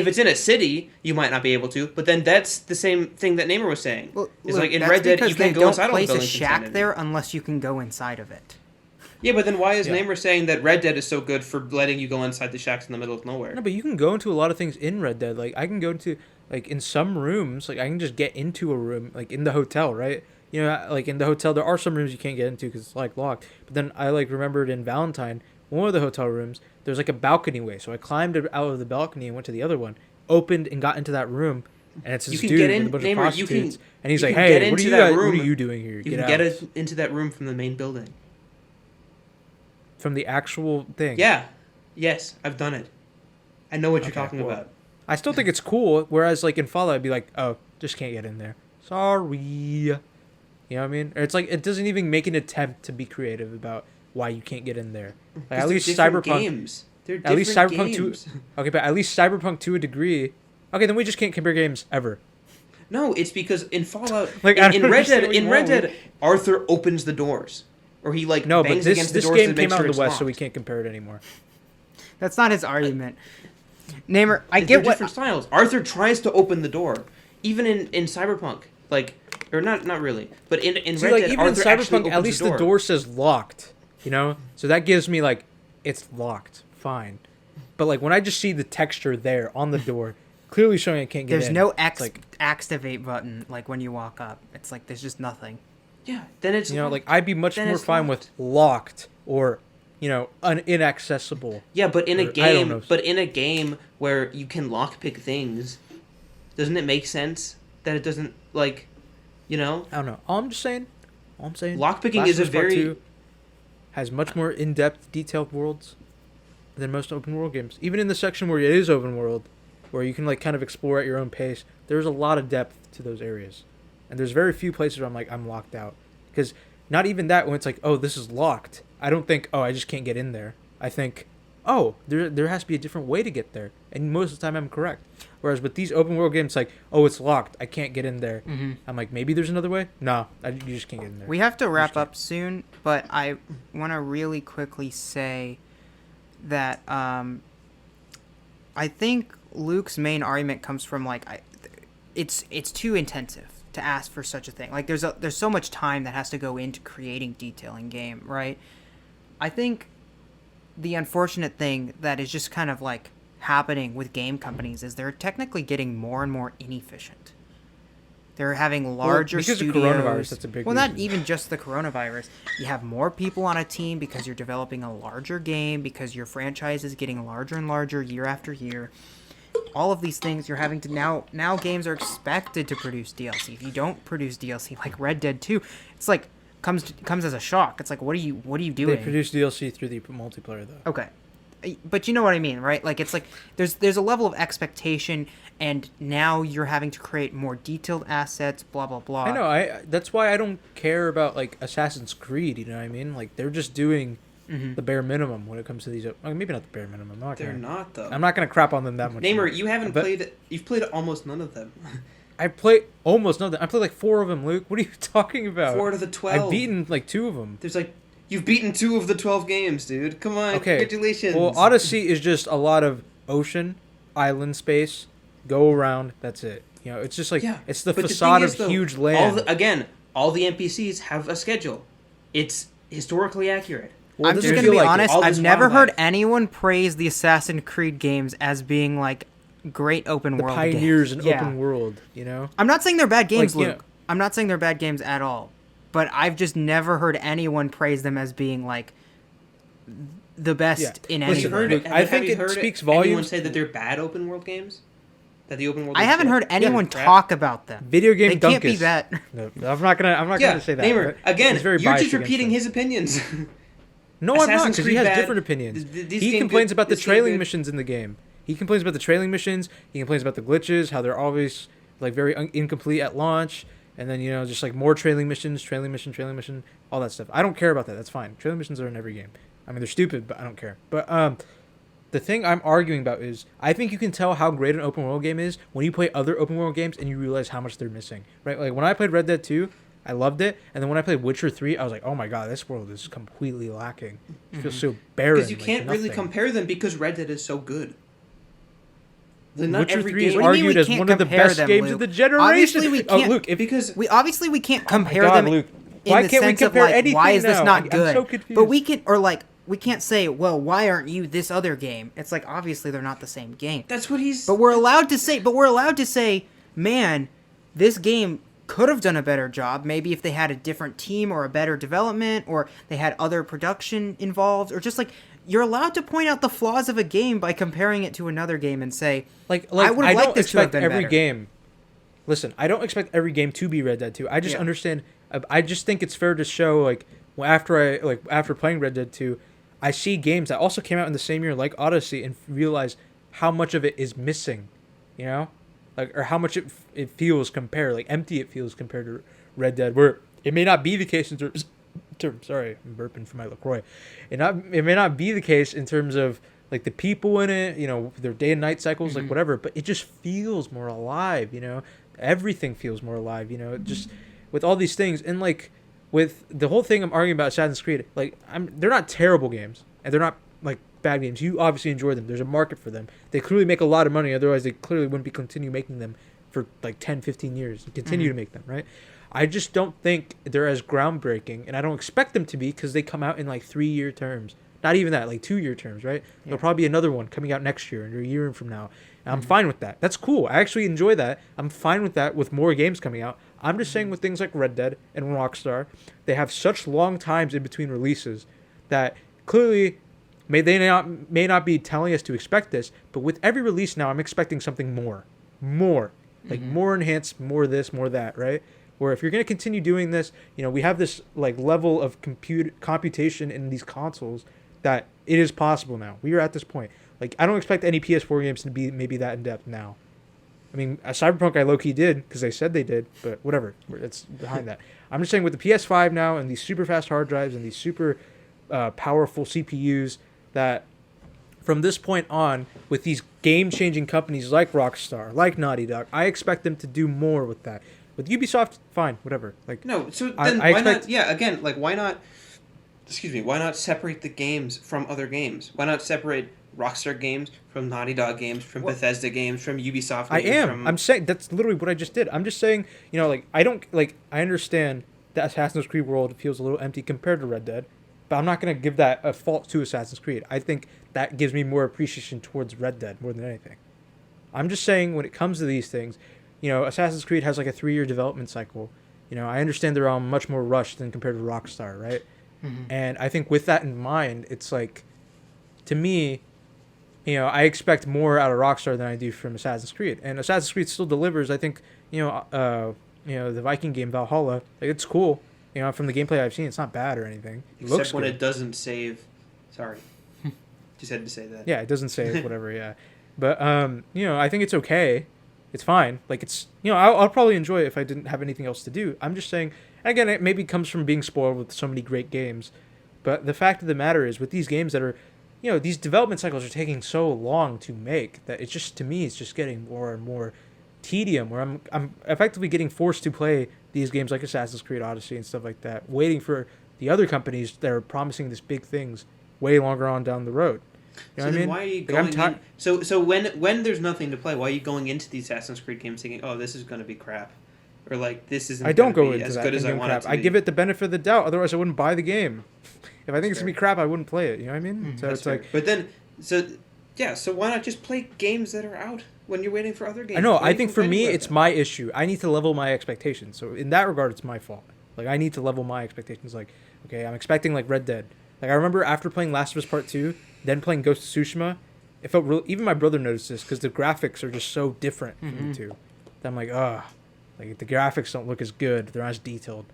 it's in a city, you might not be able to. But then that's the same thing that Naimur was saying. Well, it's look, like in that's Red Dead, because you can't they go inside don't all the place a buildings. shack inside there unless you can go inside of it. Yeah, but then why is Yeah. Naimur saying that Red Dead is so good for letting you go inside the shacks in the middle of nowhere? No, but you can go into a lot of things in Red Dead. Like I can go into like in some rooms, like I can just get into a room, like in the hotel, right? Like in the hotel, there are some rooms you can't get into because it's like locked. But then I like remembered in Valentine, one of the hotel rooms, there's like a balcony way. So I climbed out of the balcony and went to the other one, opened and got into that room, and it's this You can dude get with in, a bunch Naimur, of you prostitutes, can- and he's you like, can "Hey, get what are into you that guys? What room. are you doing here? You Get can out." get into that room from the main building. From the actual thing. Yeah. Yes, I've done it. I know what you're Okay, talking well, about. I still think it's cool. Whereas like in Fallout, I'd be like, "Oh, just can't get in there. Sorry." You know what I mean? Or it's like it doesn't even make an attempt to be creative about why you can't get in there. Like, at They're least different Cyberpunk. games. They're At least different Cyberpunk 2. games. Okay, but at least Cyberpunk to a degree. Okay, then we just can't compare games ever. No, it's because in Fallout, Like, I in don't Red understand Dead, what you in Red want. Dead, Arthur opens the doors, or he like No, but bangs this against the this doors game to make came out sure in it's the West, locked. so we can't compare it anymore. That's not his argument. Namer, I They're get what. different styles. Arthur tries to open the door, even in Cyberpunk, like, or not really, but in See, Red like Dead, even Arthur in actually Cyberpunk, opens at least the door says locked. You know, so that gives me like it's locked. Fine, but like when I just see the texture there on the door, clearly showing I can't get in. There's no it's like, activate button like when you walk up. It's like there's just nothing. Yeah, then it's you know, locked. like I'd be much Then more it's fine locked. with locked or inaccessible. Yeah, but in a Or, I don't game, know. but in a game where you can lockpick things, doesn't it make sense that it doesn't like, you know, I don't know. All I'm saying, lockpicking Last is a of Us Part very 2 has much more in-depth, detailed worlds than most open world games. Even in the section where it is open world, where you can like kind of explore at your own pace, there's a lot of depth to those areas, and there's very few places where I'm like I'm locked out, because not even that when it's like, oh, this is locked, I don't think, oh, I just can't get in there. I think, oh, there has to be a different way to get there, and most of the time I'm correct. Whereas with these open world games, like, oh, it's locked, I can't get in there. Mm-hmm. I'm like, maybe there's another way. No, you just can't get in there. We have to wrap can't. up soon, but I want to really quickly say that I think Luke's main argument comes from like it's too intensive to ask for such a thing. Like there's so much time that has to go into creating detail in game, right? I think the unfortunate thing that is just kind of like happening with game companies is they're technically getting more and more inefficient. They're having larger because studios. of coronavirus, that's a big well, not reason. even just the coronavirus. You have more people on a team because you're developing a larger game, because your franchise is getting larger and larger year after year. All of these things you're having to now games are expected to produce DLC. If you don't produce DLC like Red Dead 2, it's like comes as a shock. It's like what are you doing? They produce DLC through the multiplayer though. Okay. But you know what I mean, right? Like it's like there's a level of expectation, and now you're having to create more detailed assets, blah blah blah. I know. That's why I don't care about like Assassin's Creed. You know what I mean? Like they're just doing the bare minimum when it comes to these. Maybe not the bare minimum. they're not though. I'm not gonna crap on them that much. Namer, you haven't But- played. You've played almost none of them. I played almost nothing. I played like 4 of them, Luke. What are you talking about? 4 out of the 12. I've beaten like 2 of them. There's like you've beaten 2 of the 12 games, dude. Come on, Okay. congratulations. Well, Odyssey is just a lot of ocean, island space, go around. That's it. You know, it's just like it's the but facade thing of is, though, huge land. All the NPCs have a schedule. It's historically accurate. Well, I'm it just doesn't gonna feel be like it. honest. All I've this never heard wildlife. anyone praise the Assassin's Creed games as being like great open The world pioneers games. in open world. You know. I'm not saying they're bad games, Like, yeah. Luke. I'm not saying they're bad games at all. But I've just never heard anyone praise them as being like the best Yeah. in Listen, anything. Heard Look, it, I have think you it heard speaks anyone volumes. say that they're bad open world games? That the open world. I is haven't good? heard anyone crap. talk about them. Video game They can't be Dunkus. that. No, I'm not gonna say that. Namer, but again, he's very you're biased just against repeating them. his opinions. No, I'm not, Assassin's because he Creed has bad. different opinions. These He game complains good, about the this game trailing good. missions in the game. He complains about the trailing missions. He complains about the glitches, how they're always like very incomplete at launch, and then just like more trailing mission, all that stuff. I don't care about that. That's fine. Trailing missions are in every game. I mean, they're stupid, but I don't care. But the thing I'm arguing about is I think you can tell how great an open world game is when you play other open world games and you realize how much they're missing. Right? Like when I played Red Dead 2, I loved it, and then when I played Witcher 3, I was like, oh my god, this world is completely lacking. It feels so barren. Because you like can't really nothing. compare them because Red Dead is so good. Not Witcher every 3 is game. What do you mean argued we as can't one of the compare best them, games Luke? of the generation. Obviously, we Oh, can't- Luke, if because We can't compare God, them Luke. in Why the can't we sense of compare like, anything why is this now? not I'm good? so confused. But we can't say, well, why aren't you this other game? It's like obviously they're not the same game. That's what he's. But we're allowed to say, man, this game could have done a better job. Maybe if they had a different team or a better development, or they had other production involved, or just like you're allowed to point out the flaws of a game by comparing it to another game and say, like I would have don't liked this to have expect been every better. game. Listen, I don't expect every game to be Red Dead 2. I just Yeah. understand. I just think it's fair to show after playing Red Dead 2, I see games that also came out in the same year like Odyssey and realize how much of it is missing, or how much it feels empty it feels compared to Red Dead, where it may not be the case in terms. Sorry, I'm burping for my LaCroix. It may not be the case in terms of like the people in it, their day and night cycles, like whatever, but it just feels more alive, everything feels more alive, just with all these things. And like with the whole thing I'm arguing about Assassin's Creed, like they're not terrible games, and they're not like bad games. You obviously enjoy them. There's a market for them. They clearly make a lot of money. Otherwise, they clearly wouldn't be continue making them for like 10, 15 years and continue to make them, right? I just don't think they're as groundbreaking, and I don't expect them to be because they come out in like 3-year terms. Not even that, like 2-year terms, right? Yeah. There'll probably be another one coming out next year or a year from now. And I'm fine with that. That's cool. I actually enjoy that. I'm fine with that with more games coming out. I'm just saying with things like Red Dead and Rockstar, they have such long times in between releases that clearly they may not be telling us to expect this, but with every release now, I'm expecting something more. Like more enhanced, more this, more that, right? Where if you're going to continue doing this, we have this like level of computation in these consoles that it is possible now. We are at this point. Like, I don't expect any PS4 games to be maybe that in-depth now. I mean, Cyberpunk I low-key did, because they said they did, but whatever. It's behind that. I'm just saying with the PS5 now and these super fast hard drives and these super powerful CPUs that from this point on, with these game-changing companies like Rockstar, like Naughty Dog, I expect them to do more with that. With Ubisoft, fine, whatever. Like, no, so then why not? Yeah, again, like why not? Excuse me. Why not separate the games from other games? Why not separate Rockstar games from Naughty Dog games, from Bethesda games, from Ubisoft games? I'm saying that's literally what I just did. I'm just saying, like I understand that Assassin's Creed world feels a little empty compared to Red Dead, but I'm not gonna give that a fault to Assassin's Creed. I think that gives me more appreciation towards Red Dead more than anything. I'm just saying when it comes to these things, Assassin's Creed has like a 3-year development cycle. I understand they're on much more rushed than compared to Rockstar, right? Mm-hmm. And I think with that in mind, it's like, to me, I expect more out of Rockstar than I do from Assassin's Creed. And Assassin's Creed still delivers. I think, the Viking game, Valhalla, like it's cool. From the gameplay I've seen, it's not bad or anything. Except when it doesn't save. Sorry. Just had to say that. Yeah, it doesn't save, whatever, yeah. But, I think it's okay. It's fine. Like, it's, I'll probably enjoy it if I didn't have anything else to do. I'm just saying, again, it maybe comes from being spoiled with so many great games. But the fact of the matter is, with these games that are, these development cycles are taking so long to make that it's just, to me, it's just getting more and more tedium, where I'm effectively getting forced to play these games like Assassin's Creed Odyssey and stuff like that, waiting for the other companies that are promising this big things way longer on down the road. You know so what I mean? Why are you going So when there's nothing to play, why are you going into these Assassin's Creed games thinking, oh, this is going to be crap? Or like, this isn't I don't go into as that good as I want crap. it to I be. give it the benefit of the doubt, otherwise I wouldn't buy the game. If I think it's going to be crap, I wouldn't play it. You know what I mean? Mm-hmm. So That's it's fair. like... But then, so why not just play games that are out when you're waiting for other games? I know. I think for me, it's my issue. I need to level my expectations. So in that regard, it's my fault. Like, I need to level my expectations. Like, okay, I'm expecting like Red Dead. Like, I remember after playing Last of Us Part 2, then playing Ghost of Tsushima, it felt real. Even my brother noticed this because the graphics are just so different from the two. That I'm like, like the graphics don't look as good. They're not as detailed.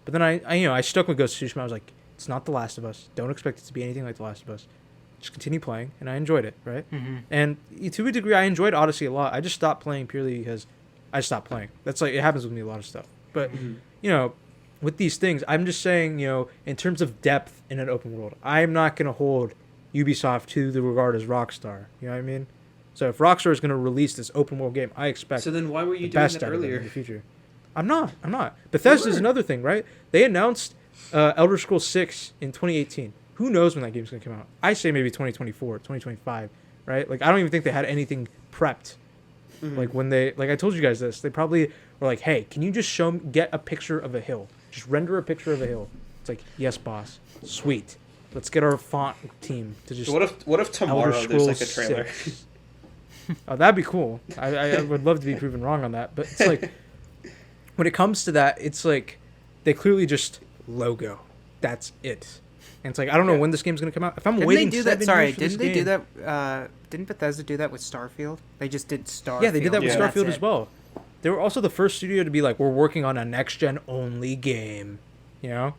But then I stuck with Ghost of Tsushima. I was like, it's not The Last of Us. Don't expect it to be anything like The Last of Us. Just continue playing, and I enjoyed it, right? Mm-hmm. And to a degree, I enjoyed Odyssey a lot. I just stopped playing purely because I stopped playing. That's like, it happens with me a lot of stuff. But with these things, I'm just saying, in terms of depth in an open world, I'm not gonna hold Ubisoft to the regard as Rockstar. You know what I mean? So if Rockstar is going to release this open world game, I expect. So then why were you doing that earlier in the future? I'm not. Bethesda is another thing, right? They announced Elder Scrolls 6 in 2018. Who knows when that game's going to come out? I say maybe 2024, 2025, right? Like, I don't even think they had anything prepped. Mm-hmm. Like when I told you guys this, they probably were like, "Hey, can you just get a picture of a hill? Just render a picture of a hill." It's like, "Yes, boss. Sweet. Let's get our font team to just." So what if tomorrow there's like a trailer? Oh, that'd be cool. I would love to be proven wrong on that, but it's like, when it comes to that, it's like they clearly just logo. That's it. And it's like, I don't know when this game's gonna come out. If I'm waiting 7 years for this game, do that? Didn't Bethesda do that with Starfield? They just did Starfield. Yeah, they did that with Starfield as well. They were also the first studio to be like, we're working on a next-gen only game. Or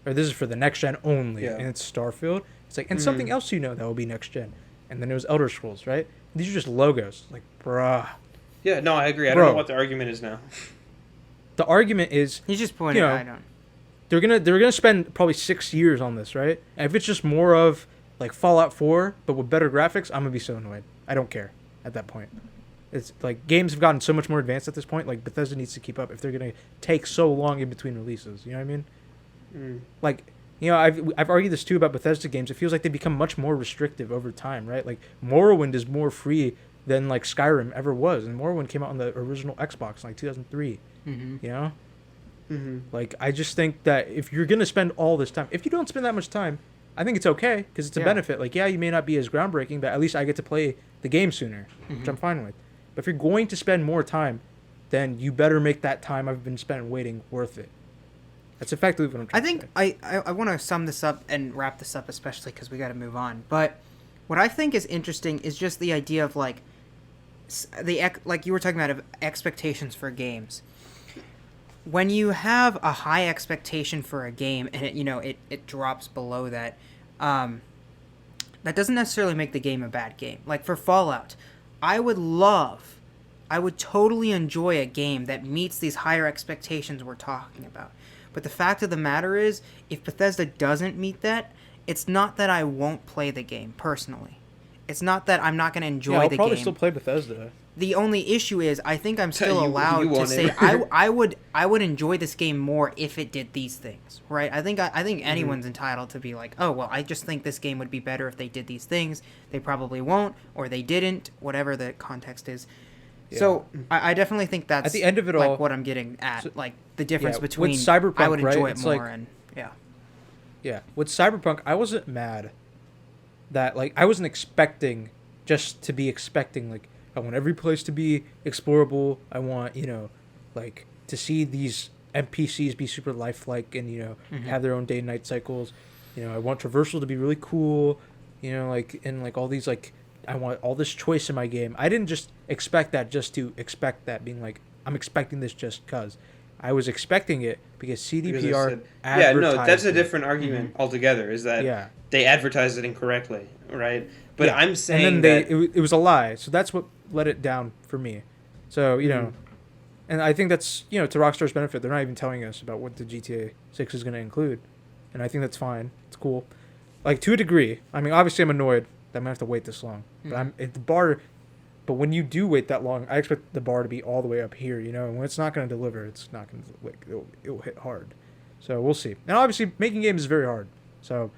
this is for the next-gen only, and it's Starfield. It's like, and something else that will be next-gen. And then it was Elder Scrolls, right? These are just logos. Like, bruh. Yeah, no, I agree. I don't know what the argument is now. The argument is... He's just pointing out. They're gonna spend probably 6 years on this, right? And if it's just more of like Fallout 4 but with better graphics, I'm gonna be so annoyed. I don't care at that point. It's like games have gotten so much more advanced at this point. Like Bethesda needs to keep up if they're gonna take so long in between releases. You know what I mean? Like, you know, I've argued this too about Bethesda games. It feels like they become much more restrictive over time, right? Like Morrowind is more free than like Skyrim ever was, and Morrowind came out on the original Xbox in like 2003. You know, like I just think that if you're gonna spend all this time, if you don't spend that much time, I think it's okay because it's a benefit. Like, yeah, you may not be as groundbreaking, but at least I get to play the game sooner, which I'm fine with. But if you're going to spend more time, then you better make that time I've been spent waiting worth it. That's effectively what I'm trying to say. I want to sum this up and wrap this up, especially because we got to move on. But what I think is interesting is just the idea of like like you were talking about, of expectations for games. When you have a high expectation for a game and it drops below that, that doesn't necessarily make the game a bad game. Like for Fallout, I would totally enjoy a game that meets these higher expectations we're talking about. But the fact of the matter is, if Bethesda doesn't meet that, it's not that I won't play the game, personally. It's not that I'm not going to enjoy the game. I'll probably still play Bethesda. The only issue is, I think I'm still allowed to say I would enjoy this game more if it did these things, right? I think anyone's entitled to be like, oh well, I just think this game would be better if they did these things. They probably won't, or they didn't, whatever the context is. Yeah. So I definitely think that's at the end of it like all what I'm getting at, so, like the difference between with Cyberpunk, I would enjoy right? it more like, and yeah. With Cyberpunk, I wasn't mad that like I wasn't expecting just to be expecting like. I want every place to be explorable. I want, like to see these NPCs be super lifelike and, have their own day and night cycles. I want traversal to be really cool, like, and like all these, like, I want all this choice in my game. I didn't just expect that just to expect that, being like, I'm expecting this just because. I was expecting it because CDPR advertised that's a different argument altogether, is that they advertised it incorrectly, right? But I'm saying and then it was a lie, so that's what let it down for me. So, and I think that's, to Rockstar's benefit. They're not even telling us about what the GTA 6 is going to include. And I think that's fine. It's cool. Like, to a degree. I mean, obviously I'm annoyed that I'm going to have to wait this long. But when you do wait that long, I expect the bar to be all the way up here, and when it's not going to deliver, it's not going to, it'll hit hard. So we'll see. And obviously, making games is very hard. So,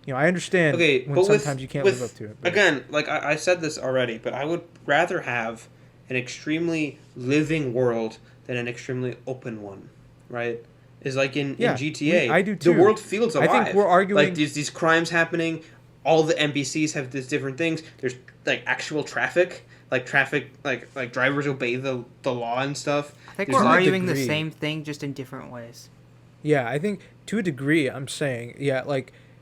I understand when sometimes you can't live up to it. But again, like I said this already, but I would rather have an extremely living world than an extremely open one, right? Is like in GTA. I do too. The world feels alive. I think we're arguing... Like, these crimes happening, all the NPCs have these different things. There's, like, actual traffic. Like, drivers obey the law and stuff. I think we're arguing the same thing, just in different ways. Yeah, I think, to a degree, I'm saying,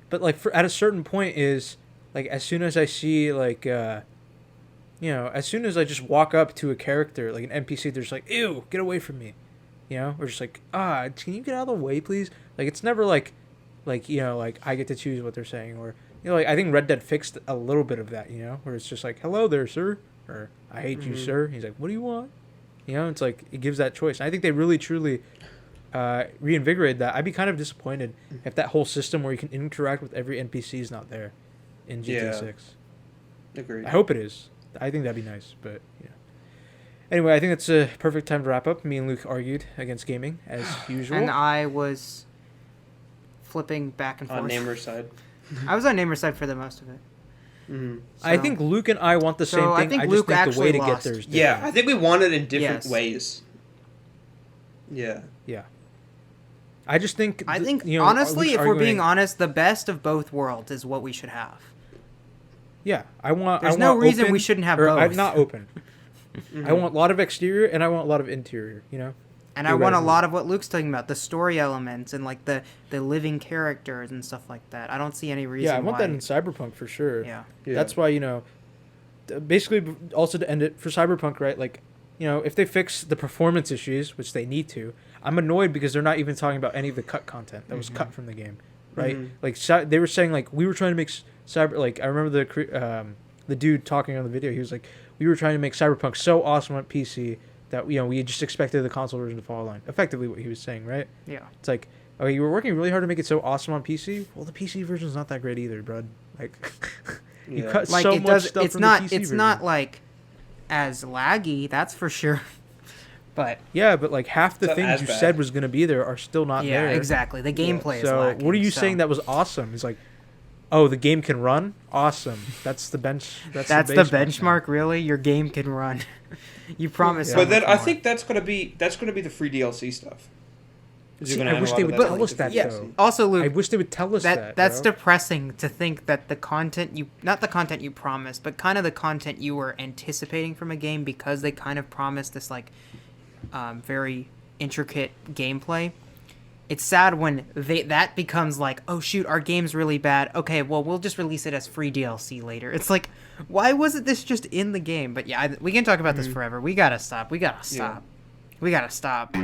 but, like, at a certain point is, like, as soon as I see, like, as soon as I just walk up to a character, like an NPC, they're just like, ew, get away from me. Or just like, can you get out of the way, please? Like, it's never like, like I get to choose what they're saying. Or, like, I think Red Dead fixed a little bit of that, where it's just like, hello there, sir. Or, I hate you, sir. He's like, what do you want? It's like, it gives that choice. And I think they really, truly... reinvigorated that. I'd be kind of disappointed if that whole system where you can interact with every NPC is not there in GTA 6. Agreed. I hope it is. I think that'd be nice, but Anyway, I think that's a perfect time to wrap up. Me and Luke argued against gaming as usual, and I was flipping back and forth on Naimur's side. I was on Naimur's side for the most of it. So, I think Luke and I want the same thing. I just think the way to get there is different. Yeah, I think we want it in different ways. Yeah. Yeah. I just think... honestly, if we're being honest, the best of both worlds is what we should have. Yeah, I want... There's no reason we shouldn't have both. Not open. I want a lot of exterior, and I want a lot of interior, And I want a lot of what Luke's talking about, the story elements, and, like, the living characters and stuff like that. I don't see any reason why... Yeah, I want that in Cyberpunk, for sure. Yeah. That's why, basically, also to end it, for Cyberpunk, right, like, if they fix the performance issues, which they need to... I'm annoyed because they're not even talking about any of the cut content that was cut from the game, right? Like, they were saying, like, we were trying to make Cyber... Like, I remember the dude talking on the video. He was like, we were trying to make Cyberpunk so awesome on PC that, we just expected the console version to fall line. Effectively what he was saying, right? Yeah. It's like, okay, you were working really hard to make it so awesome on PC? Well, the PC version's not that great either, bud. Like, you cut like, so much stuff from the PC version. It's not, like, as laggy, that's for sure. But Yeah, but like half the It's not things as you bad. said was going to be there are still not yeah, there. exactly. The gameplay is So lacking. what are you so saying that was awesome? It's like, oh, the game can run. Awesome. That's the bench. That's That's the the benchmark, really? Your game can run. You promise. Yeah. So But then much I more. think that's gonna be the free DLC stuff. 'Cause See, you're gonna I add a wish lot they of would that tell to us the that, DLC. though. Also, Luke, I wish they would tell us that. that's bro. depressing to think that the content you not the content you promised, but kind of the content you were anticipating from a game, because they kind of promised this like very intricate gameplay. It's sad when that becomes like, oh shoot, our game's really bad. Okay, well we'll just release it as free DLC later. It's like, why wasn't this just in the game? But yeah, we can talk about this forever. We gotta stop. We gotta stop.